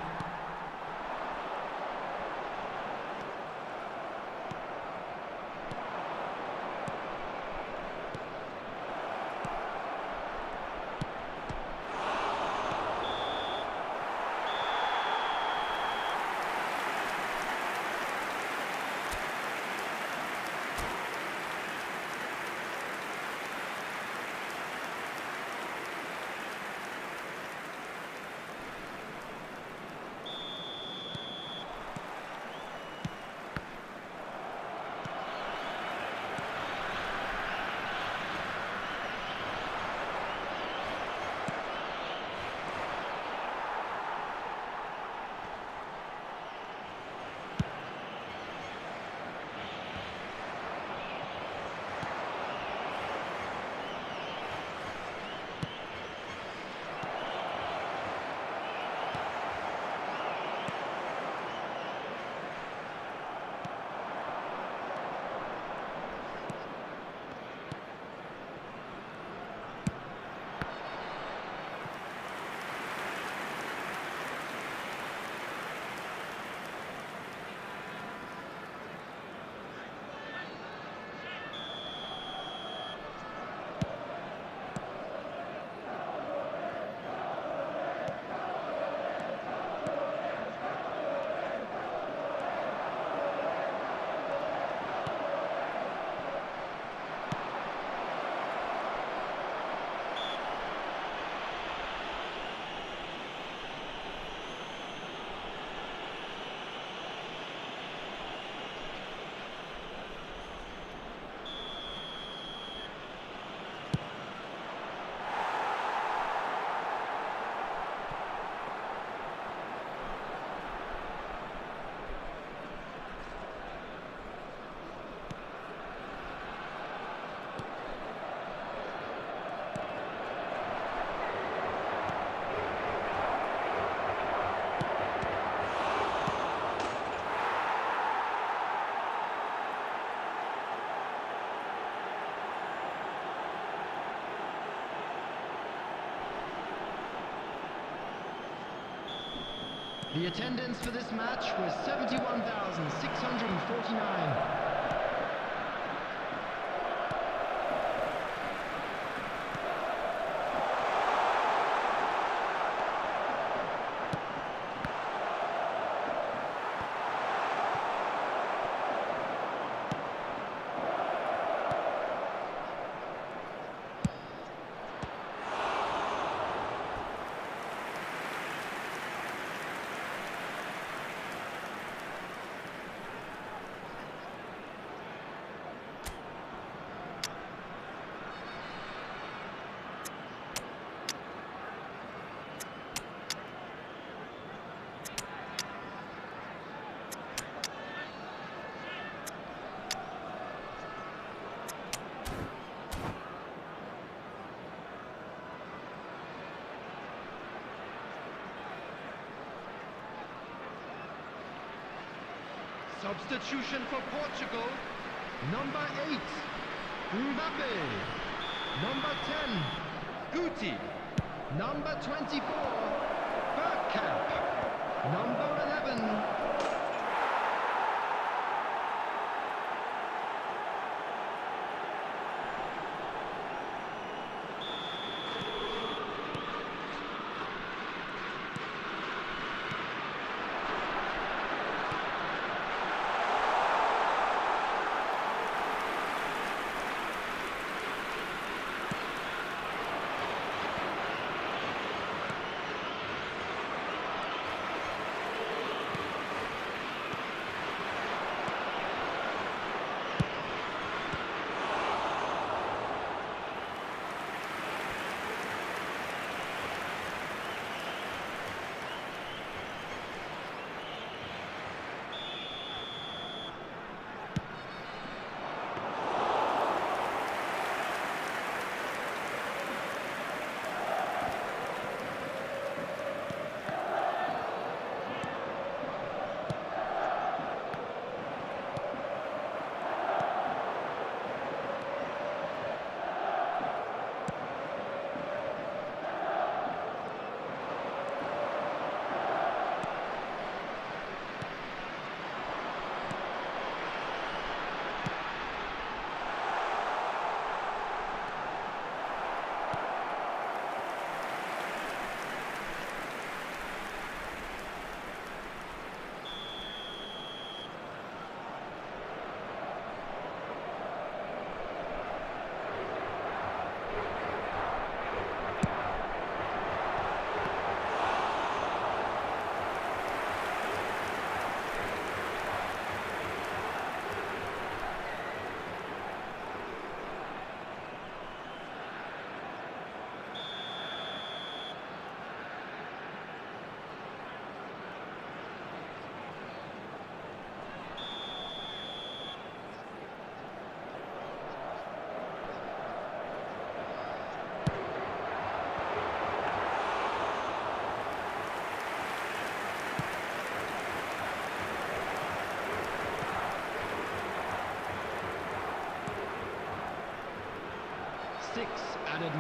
The attendance for this match was 71,649. Substitution for Portugal, number 8, Mbappe, number 10, Guti, number 24, Bergkamp, number 11,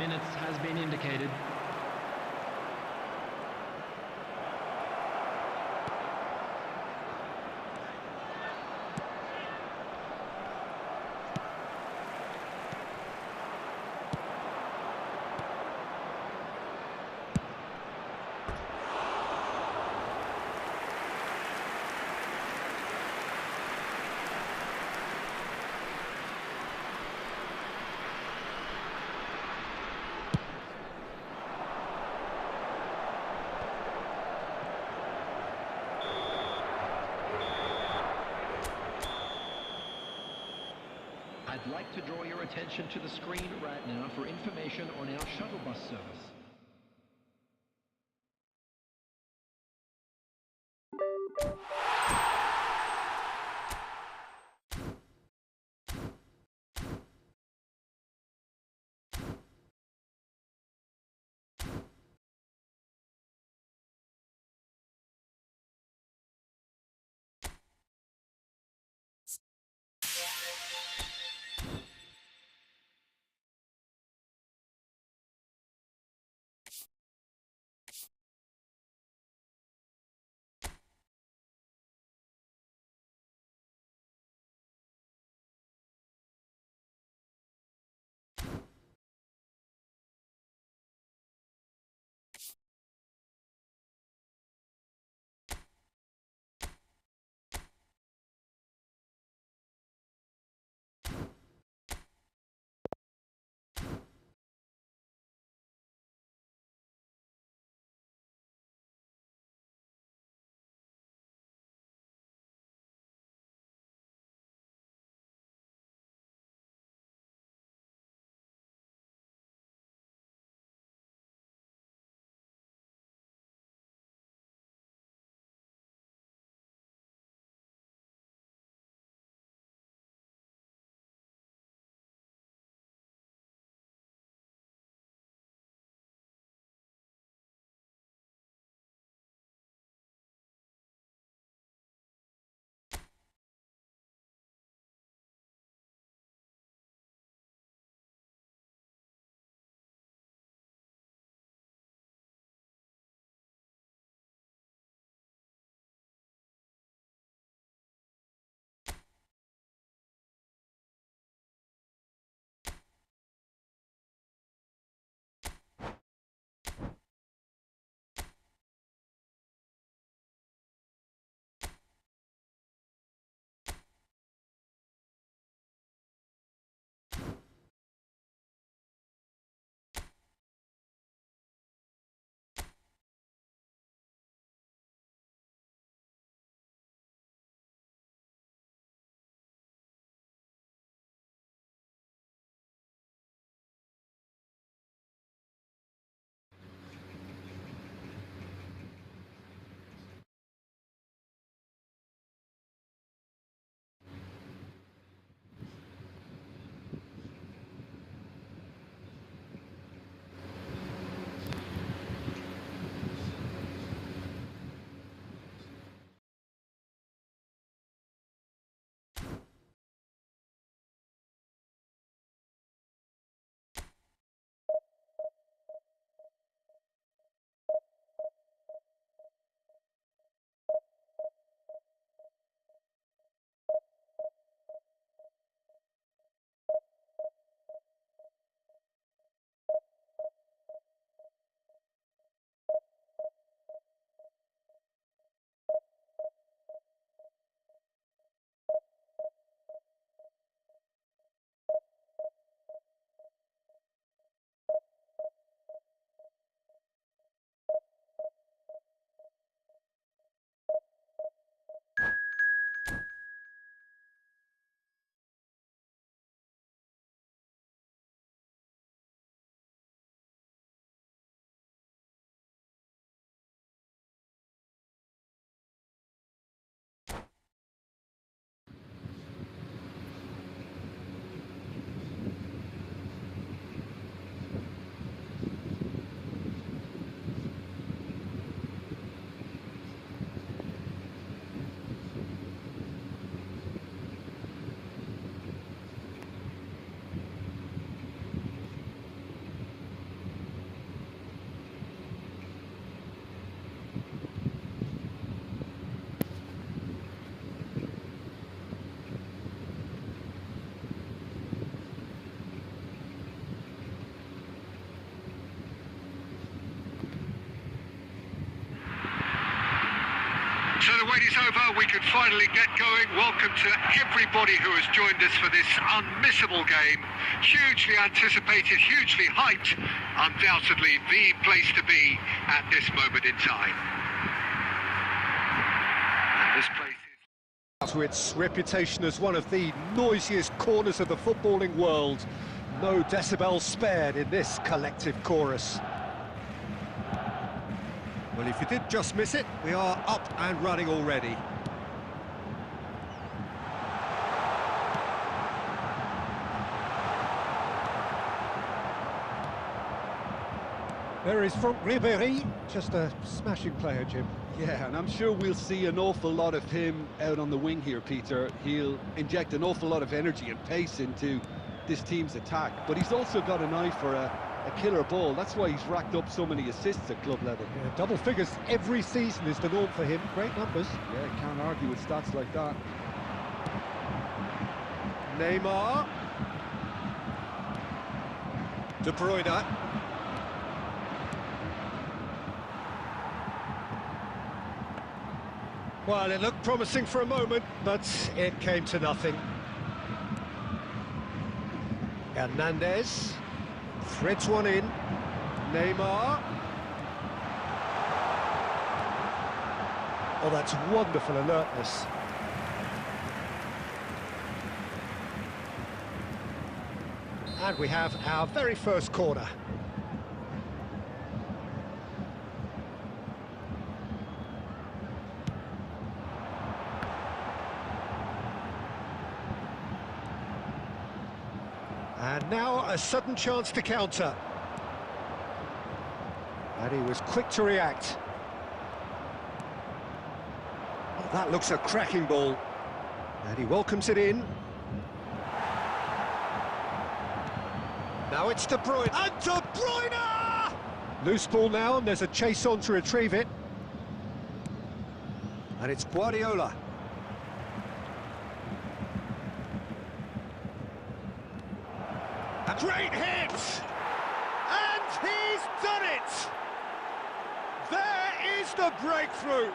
minutes has been indicated. I'd like to draw your attention to the screen right now for information on our shuttle bus service. So the wait is over, we can finally get going. Welcome to everybody who has joined us for this unmissable game. Hugely anticipated, hugely hyped, undoubtedly the place to be at this moment in time. And this place is... To its reputation as one of the noisiest corners of the footballing world. No decibels spared in this collective chorus. Well, if you did just miss it, we are up and running already. There is Franck Ribéry, just a smashing player, Jim. Yeah, and I'm sure we'll see an awful lot of him out on the wing here, Peter. He'll inject an awful lot of energy and pace into this team's attack, but he's also got an eye for a killer ball. That's why he's racked up so many assists at club level. Yeah, double figures every season is the norm for him. Great numbers. Yeah, can't argue with stats like that. Neymar. De Bruyne. Well, it looked promising for a moment, but it came to nothing. Hernandez threads one in. Neymar. Oh, that's wonderful alertness. And we have our very first corner. And now a sudden chance to counter. And he was quick to react. Oh, that looks a cracking ball. And he welcomes it in. Now it's De Bruyne. And De Bruyne! Loose ball now, and there's a chase on to retrieve it. And it's Guardiola. A great hit! And he's done it! There is the breakthrough!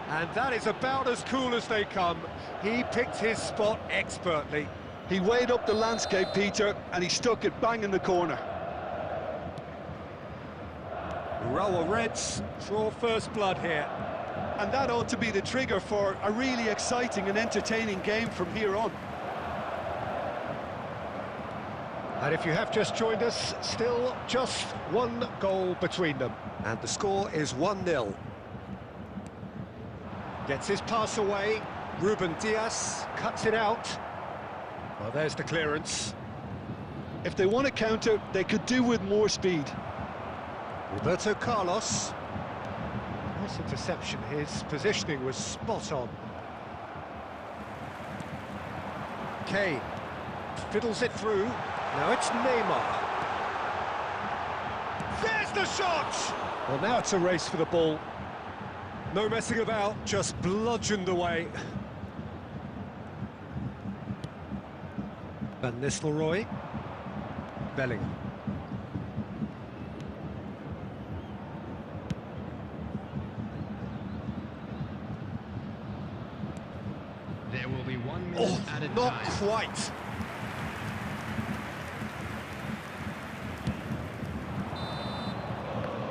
And that is about as cool as they come. He picked his spot expertly. He weighed up the landscape, Peter, and he stuck it bang in the corner. Urawa Reds draw first blood here. And that ought to be the trigger for a really exciting and entertaining game from here on. And if you have just joined us, still just one goal between them. And the score is 1-0. Gets his pass away. Ruben Dias cuts it out. Well, there's the clearance. If they want to counter, they could do with more speed. Roberto Carlos. Nice interception. His positioning was spot on. Kane fiddles it through. Now it's Neymar. There's the shot! Well, now it's a race for the ball. No messing about, just bludgeoned away. Van Nistelrooy. Bellingham. There will be 1 minute at a time. Not quite.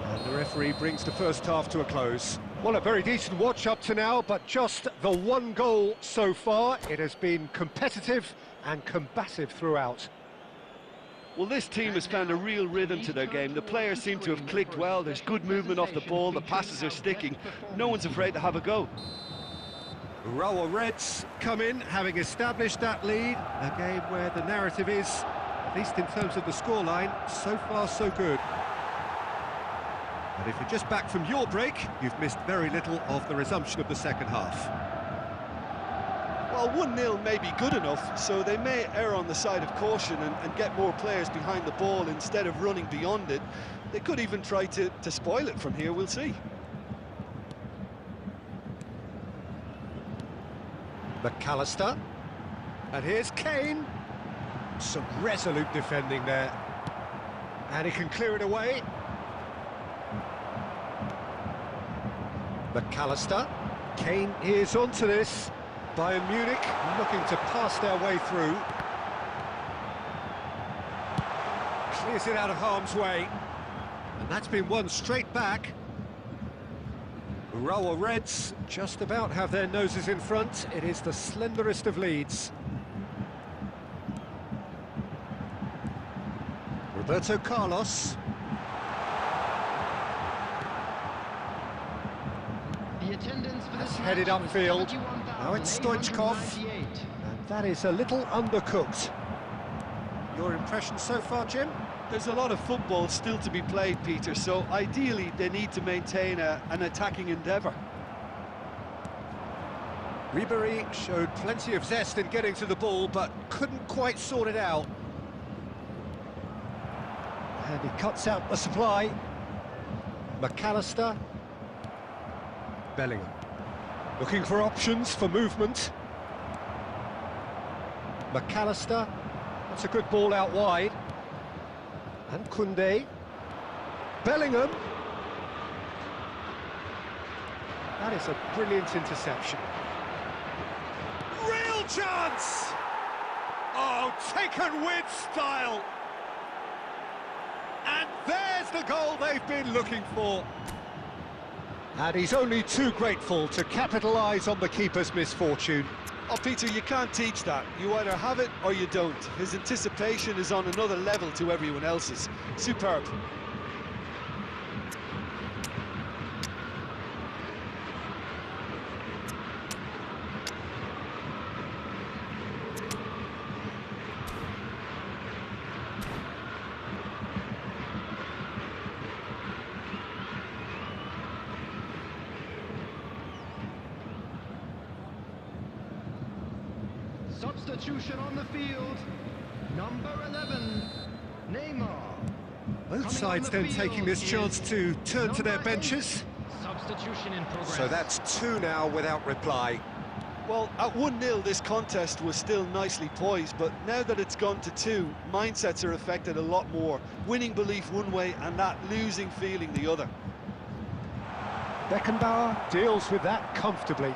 And the referee brings the first half to a close. Well, a very decent watch up to now, but just the one goal so far. It has been competitive and combative throughout. Well, this team has found a real rhythm to their game. The players seem to have clicked well. There's good movement off the ball. The passes are sticking. No one's afraid to have a go. Urawa Reds come in, having established that lead. A game where the narrative is, at least in terms of the scoreline, so far so good. But if you're just back from your break, you've missed very little of the resumption of the second half. Well, 1-0 may be good enough, so they may err on the side of caution and get more players behind the ball instead of running beyond it. They could even try to spoil it from here, we'll see. McAllister. And here's Kane. Some resolute defending there. And he can clear it away. McAllister. Kane is onto this. Bayern Munich looking to pass their way through. Clears it out of harm's way. And that's been won straight back. Urawa Reds just about have their noses in front. It is the slenderest of leads. Roberto Carlos. The attendance for this Headed match was upfield. Now it's Stoichkov. 71,898. And that is a little undercooked. Your impression so far, Jim? There's a lot of football still to be played, Peter, so ideally they need to maintain an attacking endeavour. Ribéry showed plenty of zest in getting to the ball, but couldn't quite sort it out. And he cuts out the supply. McAllister. Bellingham. Looking for options for movement. McAllister. That's a good ball out wide. And Koundé. Bellingham. That is a brilliant interception. Real chance! Oh, taken with style. And there's the goal they've been looking for. And he's only too grateful to capitalise on the keeper's misfortune. Oh, Peter, you can't teach that. You either have it or you don't. His anticipation is on another level to everyone else's. Superb. Substitution on the field. Number 11, Neymar. Both sides then taking this chance to turn to their benches. Substitution in progress. So that's two now without reply. Well, at 1-0, this contest was still nicely poised, but now that it's gone to 2, mindsets are affected a lot more. Winning belief one way and that losing feeling the other. Beckenbauer deals with that comfortably.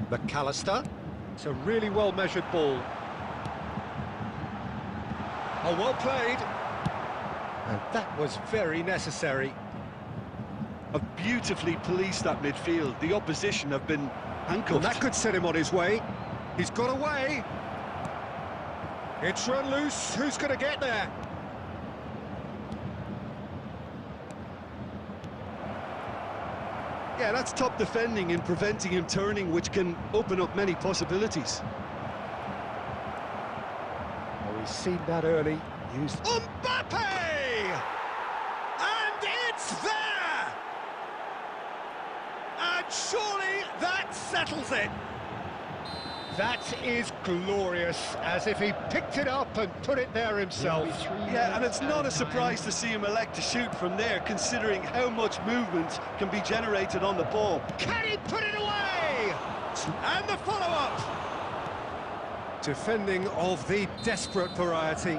McAllister. It's a really well-measured ball. Oh, well played. And that was very necessary. Have beautifully policed that midfield. The opposition have been handcuffed. Well, that could set him on his way. He's got away. It's run loose. Who's going to get there? Yeah, that's top defending and preventing him turning, which can open up many possibilities. Oh, he's seen that early. Used Mbappe! And it's there! And surely that settles it. That is glorious, as if he picked it up and put it there himself. Yeah, and it's not a surprise to see him elect to shoot from there, considering how much movement can be generated on the ball. Can he put it away? And the follow-up. Defending of the desperate variety.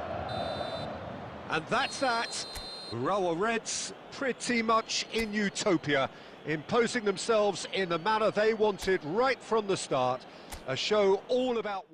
And that's that. Urawa Reds pretty much in utopia, imposing themselves in the manner they wanted right from the start. A show all about...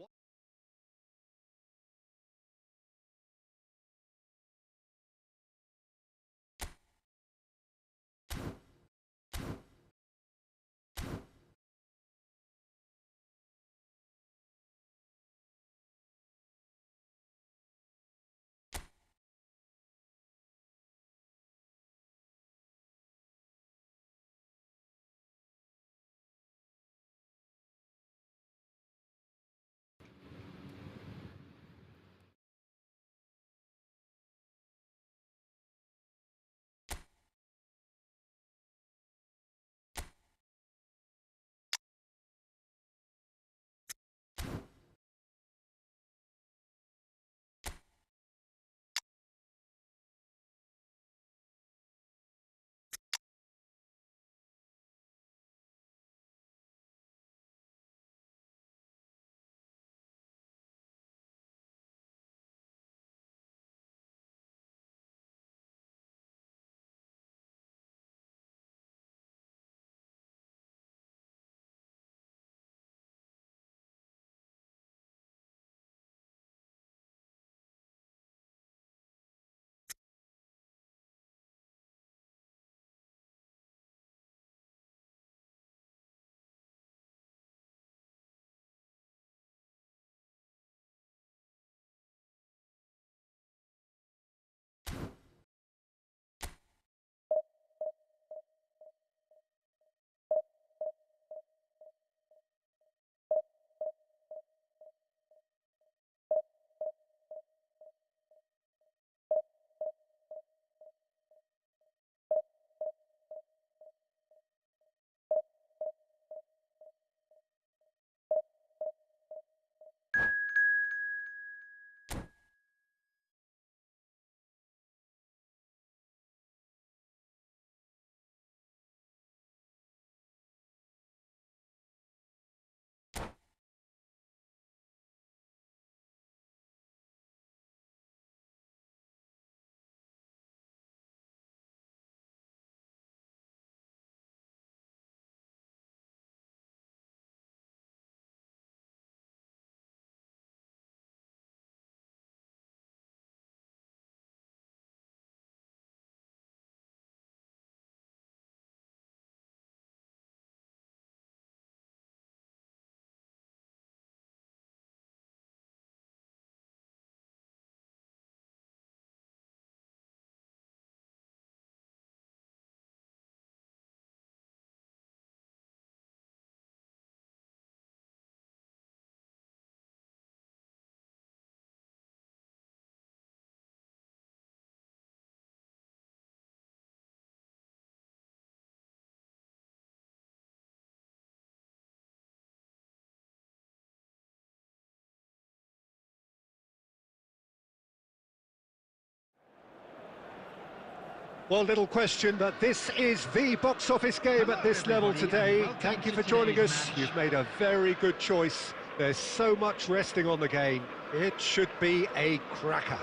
Well, little question, but this is the box office game at this level today. Thank you for joining us. You've made a very good choice. There's so much resting on the game. It should be a cracker.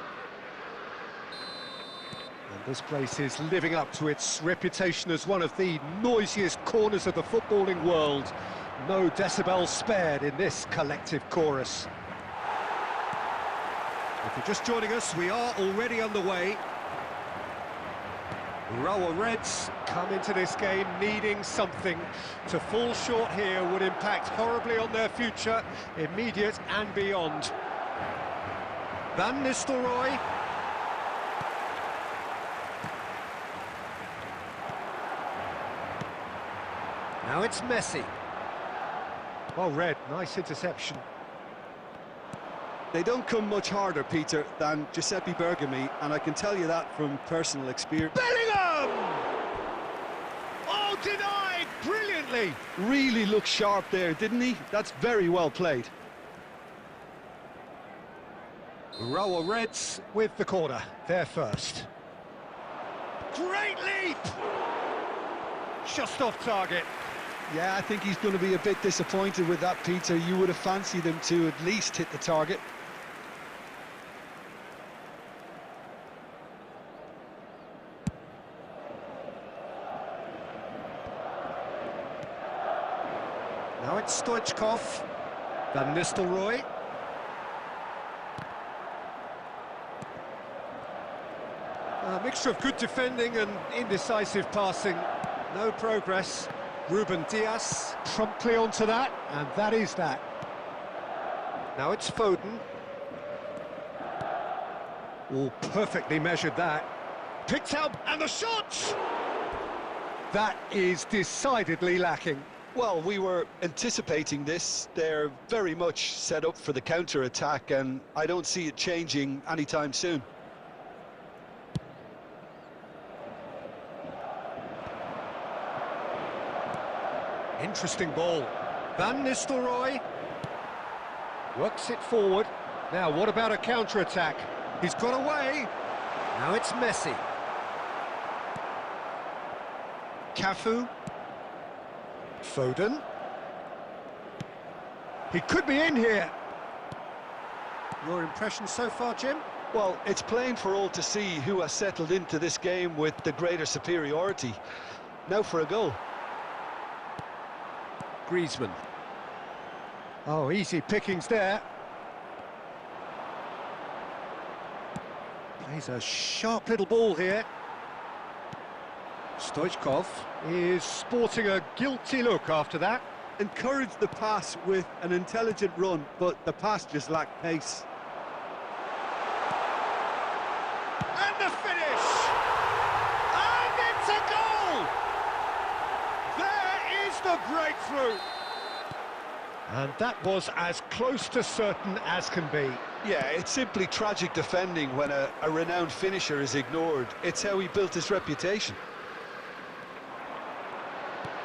And this place is living up to its reputation as one of the noisiest corners of the footballing world. No decibels spared in this collective chorus. If you're just joining us, we are already underway. Rower Reds come into this game needing something. To fall short here would impact horribly on their future, immediate and beyond. Van Nistelrooy. Now it's Messi. Well read, nice interception. They don't come much harder, Peter, than Giuseppe Bergami, and I can tell you that from personal experience. Bellingham! Oh, denied brilliantly! Really looked sharp there, didn't he? That's very well played. Rower Reds with the corner, they're first. Great leap! Just off target. Yeah, I think he's going to be a bit disappointed with that, Peter. You would have fancied him to at least hit the target. Now it's Stoichkov, Van Nistelrooy. A mixture of good defending and indecisive passing. No progress. Ruben Dias promptly onto that, and that is that. Now it's Foden. Oh, perfectly measured that. Picked out, and the shot! That is decidedly lacking. Well, we were anticipating this. They're very much set up for the counter-attack, and I don't see it changing anytime soon. Interesting ball. Van Nistelrooy works it forward. Now, what about a counter-attack? He's got away. Now it's Messi. Cafu. Foden. He could be in here. Your impression so far, Jim? Well, it's plain for all to see who has settled into this game with the greater superiority. Now for a goal. Griezmann. Oh, easy pickings there. Plays a sharp little ball here. Stoichkov is sporting a guilty look after that. Encouraged the pass with an intelligent run, but the pass just lacked pace. And the finish! And it's a goal! There is the breakthrough! And that was as close to certain as can be. Yeah, it's simply tragic defending when a renowned finisher is ignored. It's how he built his reputation.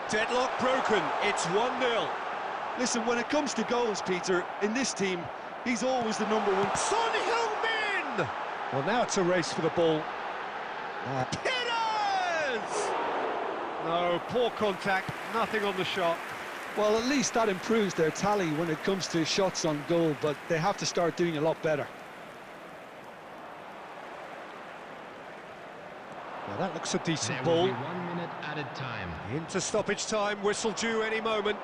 Deadlock broken, it's 1-0. Listen, when it comes to goals, Peter, in this team, he's always the number one. Son Heung-min! Well, now it's a race for the ball. Hitters! No, poor contact, nothing on the shot. Well, at least that improves their tally when it comes to shots on goal, but they have to start doing a lot better. Now that looks a decent There ball. will be 1 minute added time. Into stoppage time, whistle due any moment.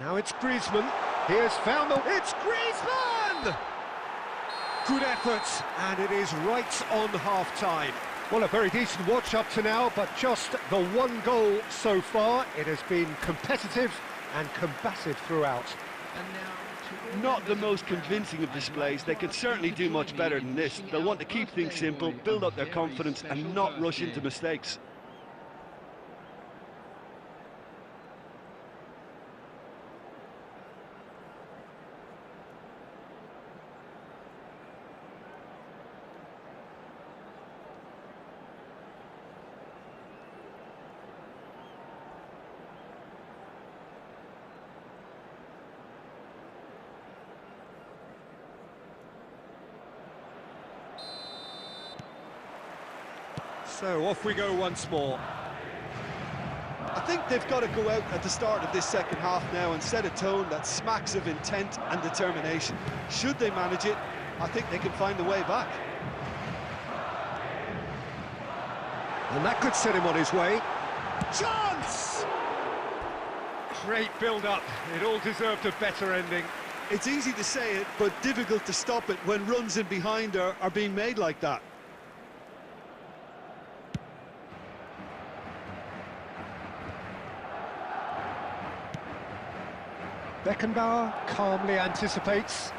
Now it's Griezmann. He has found the... It's Griezmann! Good effort, and it is right on half-time. Well, a very decent watch up to now, but just the one goal so far. It has been competitive and combative throughout. And now Not the most convincing of displays. They could certainly do much better than this. They'll want to keep things simple, build up their confidence, and not rush into mistakes. So off we go once more. I think they've got to go out at the start of this second half now and set a tone that smacks of intent and determination. Should they manage it, I think they can find a way back. And that could set him on his way. Chance! Great build-up. It all deserved a better ending. It's easy to say it, but difficult to stop it when runs in behind are being made like that. Beckenbauer calmly anticipates.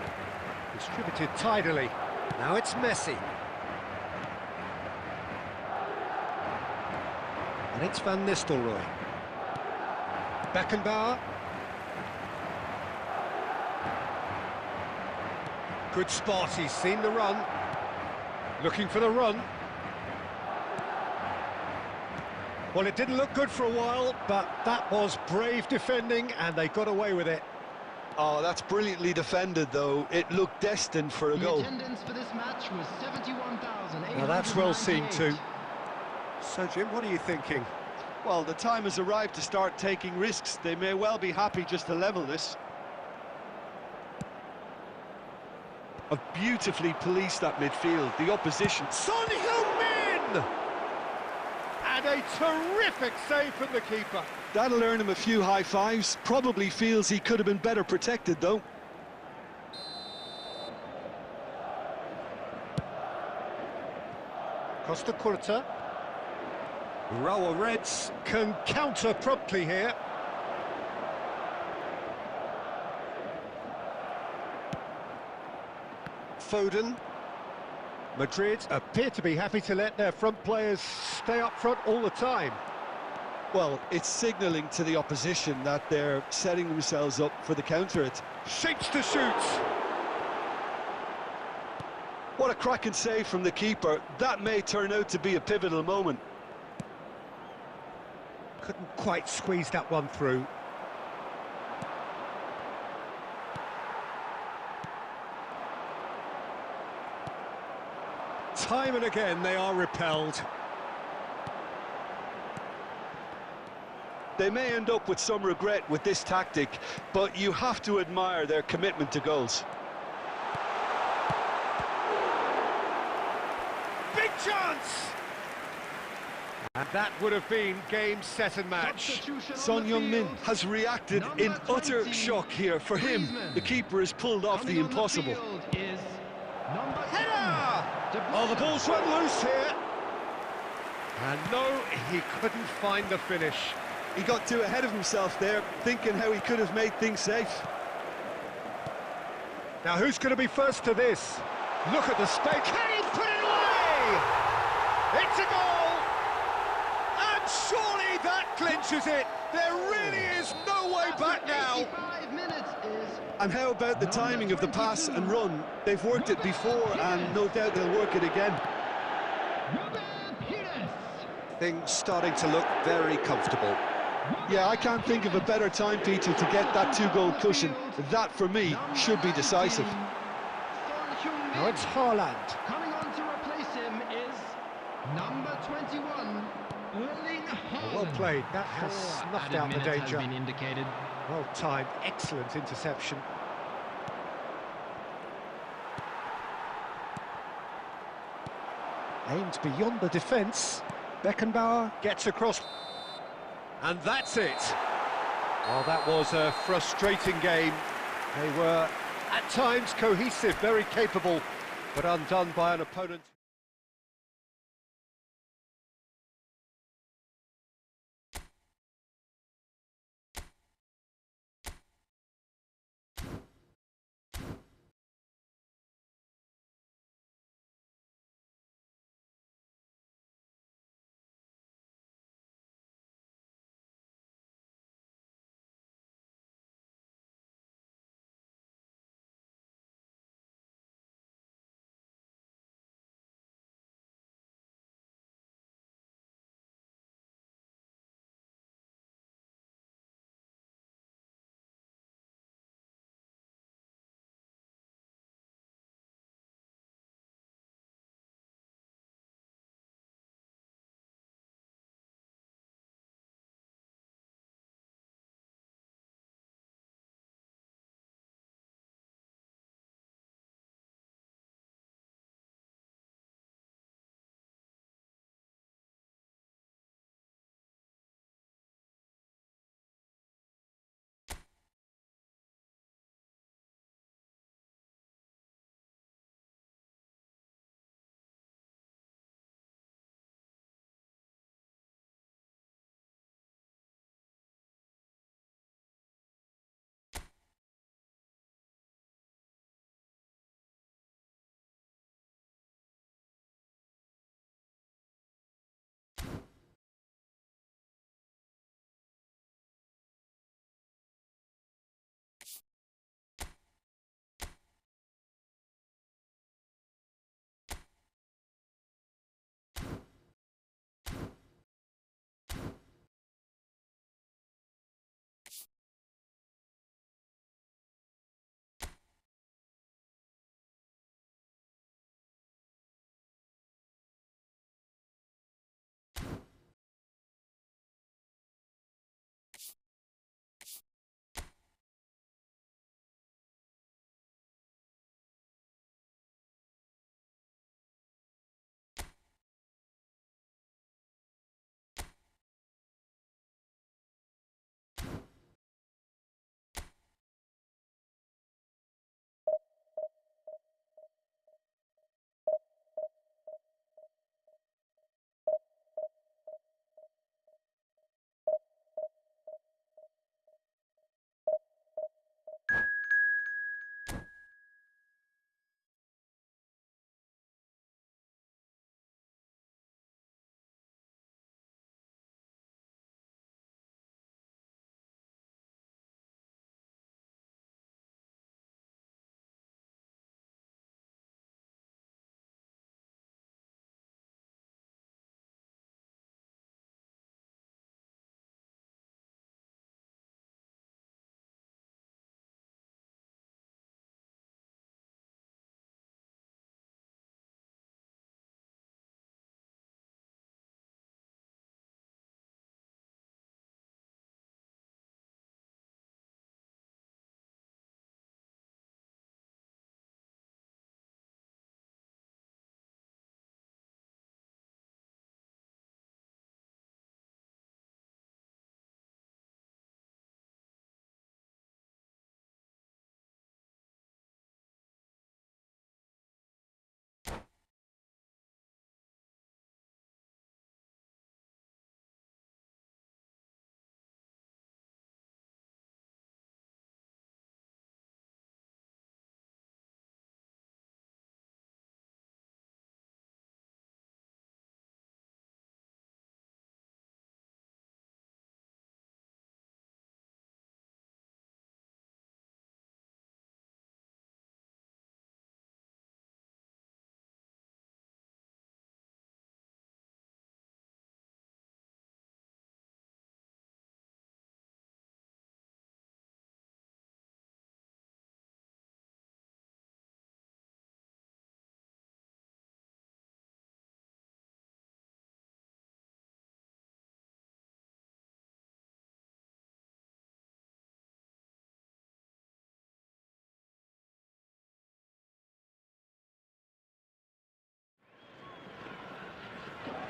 Distributed tidily. Now it's Messi. And it's Van Nistelrooy. Beckenbauer. Good spot, he's seen the run. Looking for the run. Well, it didn't look good for a while, but that was brave defending, and they got away with it. Oh, that's brilliantly defended, though. It looked destined for a goal. The attendance for this match was 71,898. Now that's well seen too. So, Jim, what are you thinking? Well, the time has arrived to start taking risks. They may well be happy just to level this. Have beautifully policed that midfield, the opposition. Son Heung-min! And a terrific save from the keeper. That'll earn him a few high fives. Probably feels he could have been better protected, though. Costa Curta. Urawa Reds can counter promptly here. Foden. Madrid appear to be happy to let their front players stay up front all the time. Well, it's signalling to the opposition that they're setting themselves up for the counter. Shapes to shoot. What a cracking save from the keeper. That may turn out to be a pivotal moment. Couldn't quite squeeze that one through. Time and again they are repelled. They may end up with some regret with this tactic, but you have to admire their commitment to goals. Big chance! And that would have been game, set and match. Son Heung-min has reacted Number in utter 20, shock here. For him, Griezmann. the keeper has pulled off the Coming on impossible. field is number 10, Header! De Bruyne. Oh, the ball's run loose here. And no, he couldn't find the finish. He got too ahead of himself there, thinking how he could have made things safe. Now, who's going to be first to this? Look at the space. Can he put it away? It's a goal! And surely that clinches it. There really is no way back now. 85 minutes is And how about the timing of the pass and run? They've worked it before, and no doubt they'll work it again. Things starting to look very comfortable. Yeah, I can't think of a better time, Peter, to get that two-goal cushion. That, for me, should be decisive. Now it's Haaland. Coming on to replace him is number 21, Erling Haaland. Well played. That has snuffed out the danger. Has been indicated. Well timed. Excellent interception. Aimed beyond the defence. Beckenbauer gets across. And that's it. Well, that was a frustrating game. They were, at times, cohesive, very capable, but undone by an opponent.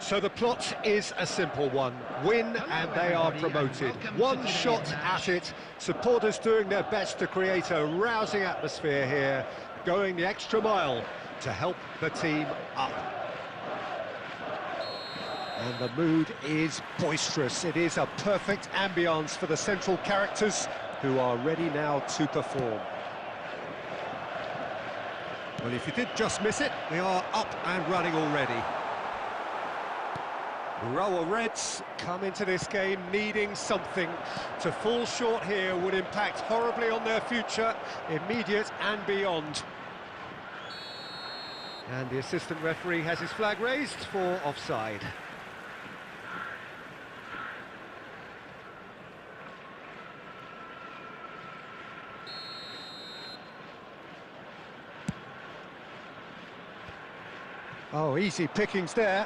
So the plot is a simple one. Win and they are promoted. One shot at it. Supporters doing their best to create a rousing atmosphere here, going the extra mile to help the team up. And the mood is boisterous. It is a perfect ambience for the central characters who are ready now to perform. Well, if you did just miss it, we are up and running already. Rower Reds come into this game needing something. To fall short here would impact horribly on their future, immediate and beyond. And the assistant referee has his flag raised for offside. Oh, easy pickings there.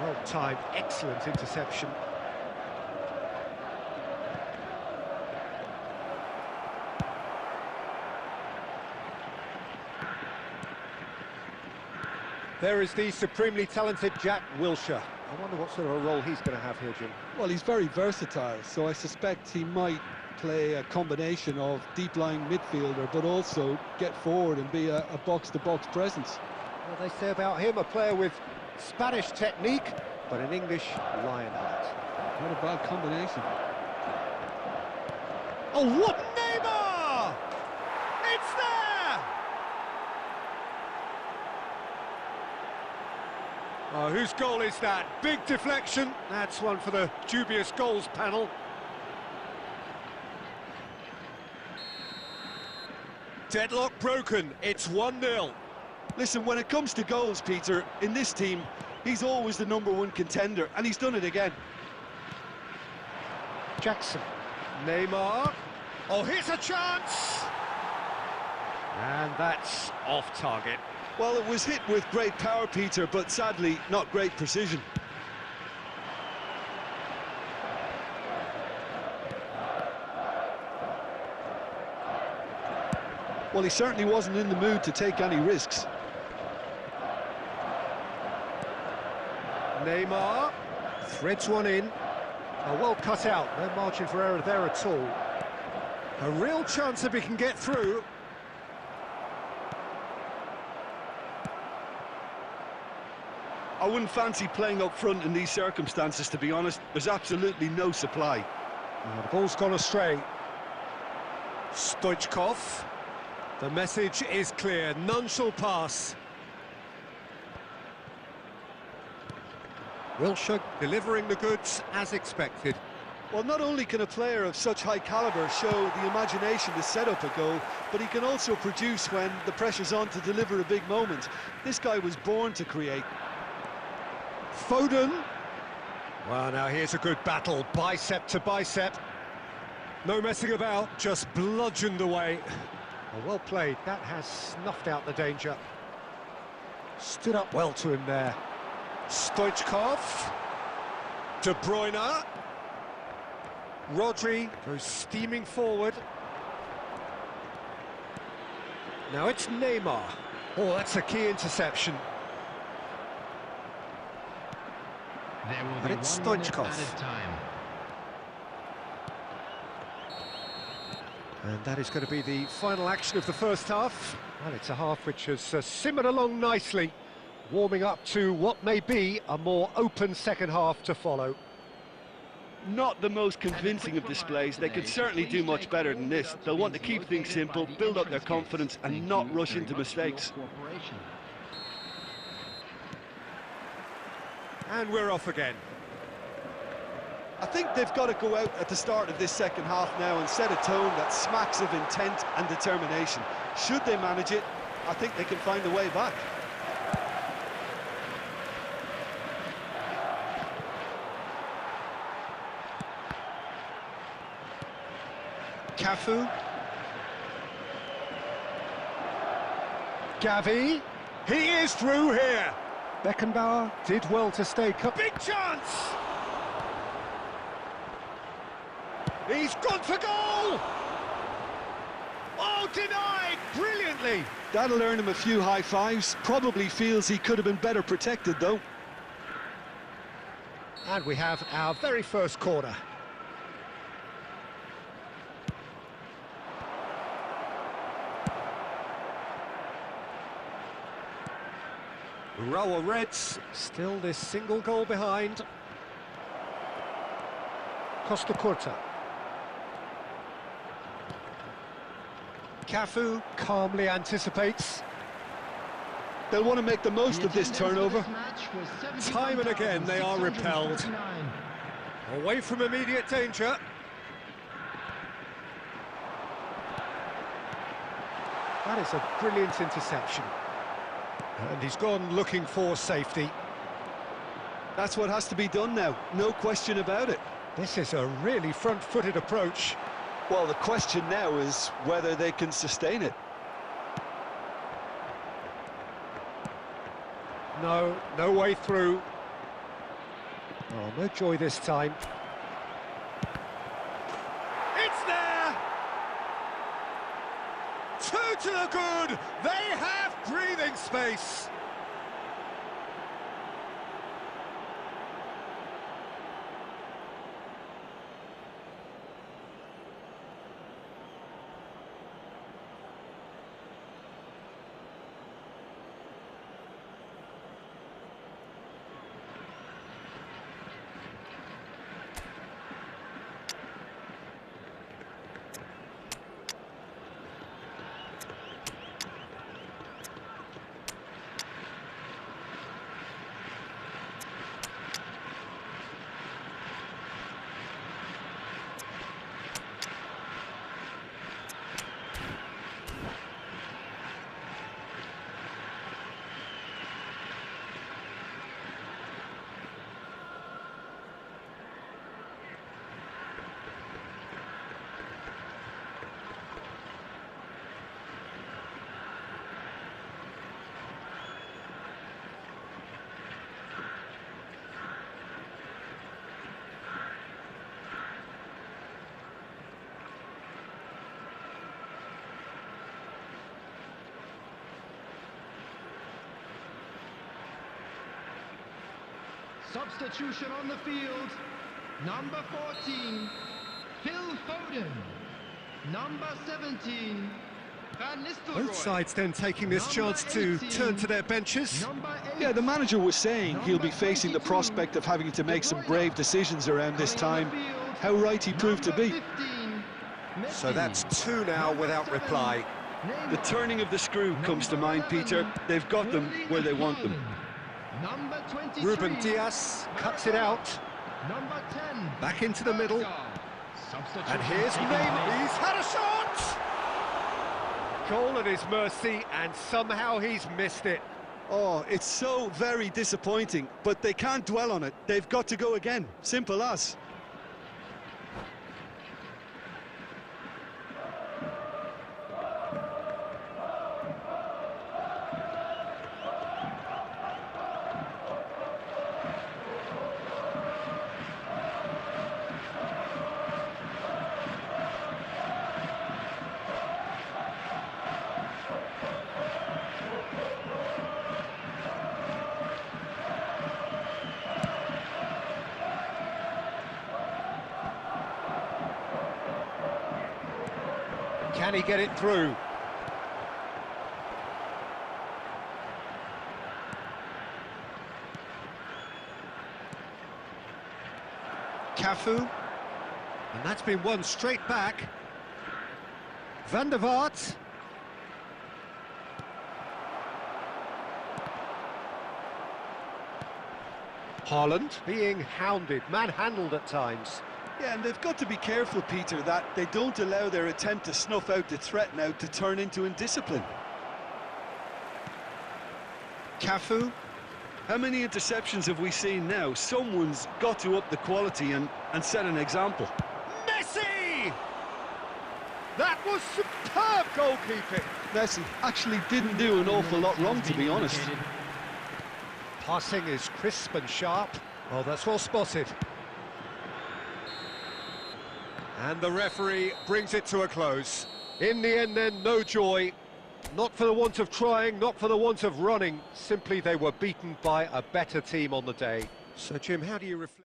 Well-timed, excellent interception. There is the supremely talented Jack Wilshere. I wonder what sort of a role he's going to have here, Jim. Well, he's very versatile, so I suspect he might play a combination of deep-lying midfielder, but also get forward and be a box-to-box presence. Well, they say about him, a player with Spanish technique, but an English lion heart. What a bad combination. Oh, what Neymar! It's there! Oh, whose goal is that? Big deflection. That's one for the dubious goals panel. Deadlock broken. It's 1-0. Listen, when it comes to goals, Peter, in this team, he's always the #1 contender, and he's done it again. Jackson. Neymar. Oh, here's a chance! And that's off target. Well, it was hit with great power, Peter, but sadly, not great precision. Well, he certainly wasn't in the mood to take any risks. Neymar threads one in. Oh, well cut out, no margin for error there at all. A real chance if he can get through. I wouldn't fancy playing up front in these circumstances, to be honest. There's absolutely no supply. Oh, the ball's gone astray. Stoichkov. The message is clear, none shall pass. Wilshere delivering the goods as expected. Well, not only can a player of such high calibre show the imagination to set up a goal, but he can also produce when the pressure's on to deliver a big moment. This guy was born to create. Foden. Well, now here's a good battle, bicep to bicep. No messing about, just bludgeoned away. Oh, well played, that has snuffed out the danger. Stood up well to him there. Stoichkov. De Bruyne. Rodri goes steaming forward. Now it's Neymar. Oh, that's a key interception. There will And be it's 1 minute Stoichkov. added time. And that is going to be the final action of the first half. Well, it's a half which has simmered along nicely, warming up to what may be a more open second half to follow. Not the most convincing of displays. They could certainly do much better than this. They'll want to keep things simple, build up their confidence and not rush into mistakes. And we're off again. I think they've got to go out at the start of this second half now and set a tone that smacks of intent and determination. Should they manage it, I think they can find a way back. Cafu. Gavi. He is through here. Beckenbauer did well to stay. Big chance! He's gone for goal! Oh, denied brilliantly. That'll earn him a few high fives. Probably feels he could have been better protected, though. And we have our very first corner. Row of Reds, still this single goal behind. Costa Curta. Cafu calmly anticipates. They'll want to make the most of this turnover. Time and again they are repelled. Away from immediate danger. That is a brilliant interception. And he's gone looking for safety. That's what has to be done now, no question about it. This is a really front-footed approach. Well, the question now is whether they can sustain it. No way through. Oh, no joy this time. It's there! 2 to the good! They have breathing space! Substitution on the field. Number 14, Phil Foden. Number 17, Van Nistelrooy. Both sides then taking this chance to turn to their benches. Yeah, the manager was saying he'll be facing the prospect of having to make some brave decisions around this time. How right he proved to be. So that's 2 now without reply. The turning of the screw comes to mind, Peter. They've got them where they want them. Number 23, Ruben Dias cuts it out. Number 10, Back into the middle. And here's Neymar. He's had a shot! Goal at his mercy, and somehow he's missed it. Oh, it's so very disappointing, but they can't dwell on it. They've got to go again. Simple as. Can he get it through? Cafu. And that's been won straight back. Van der Vaart. Haaland being hounded, manhandled at times. Yeah, and they've got to be careful, Peter, that they don't allow their attempt to snuff out the threat now to turn into indiscipline. Cafu. How many interceptions have we seen now? Someone's got to up the quality and set an example. Messi! That was superb goalkeeping. Messi actually didn't do an awful lot wrong, to be honest. Passing is crisp and sharp. Well, that's well spotted. And the referee brings it to a close. In the end then, no joy. Not for the want of trying, not for the want of running. Simply they were beaten by a better team on the day. So Jim, how do you reflect?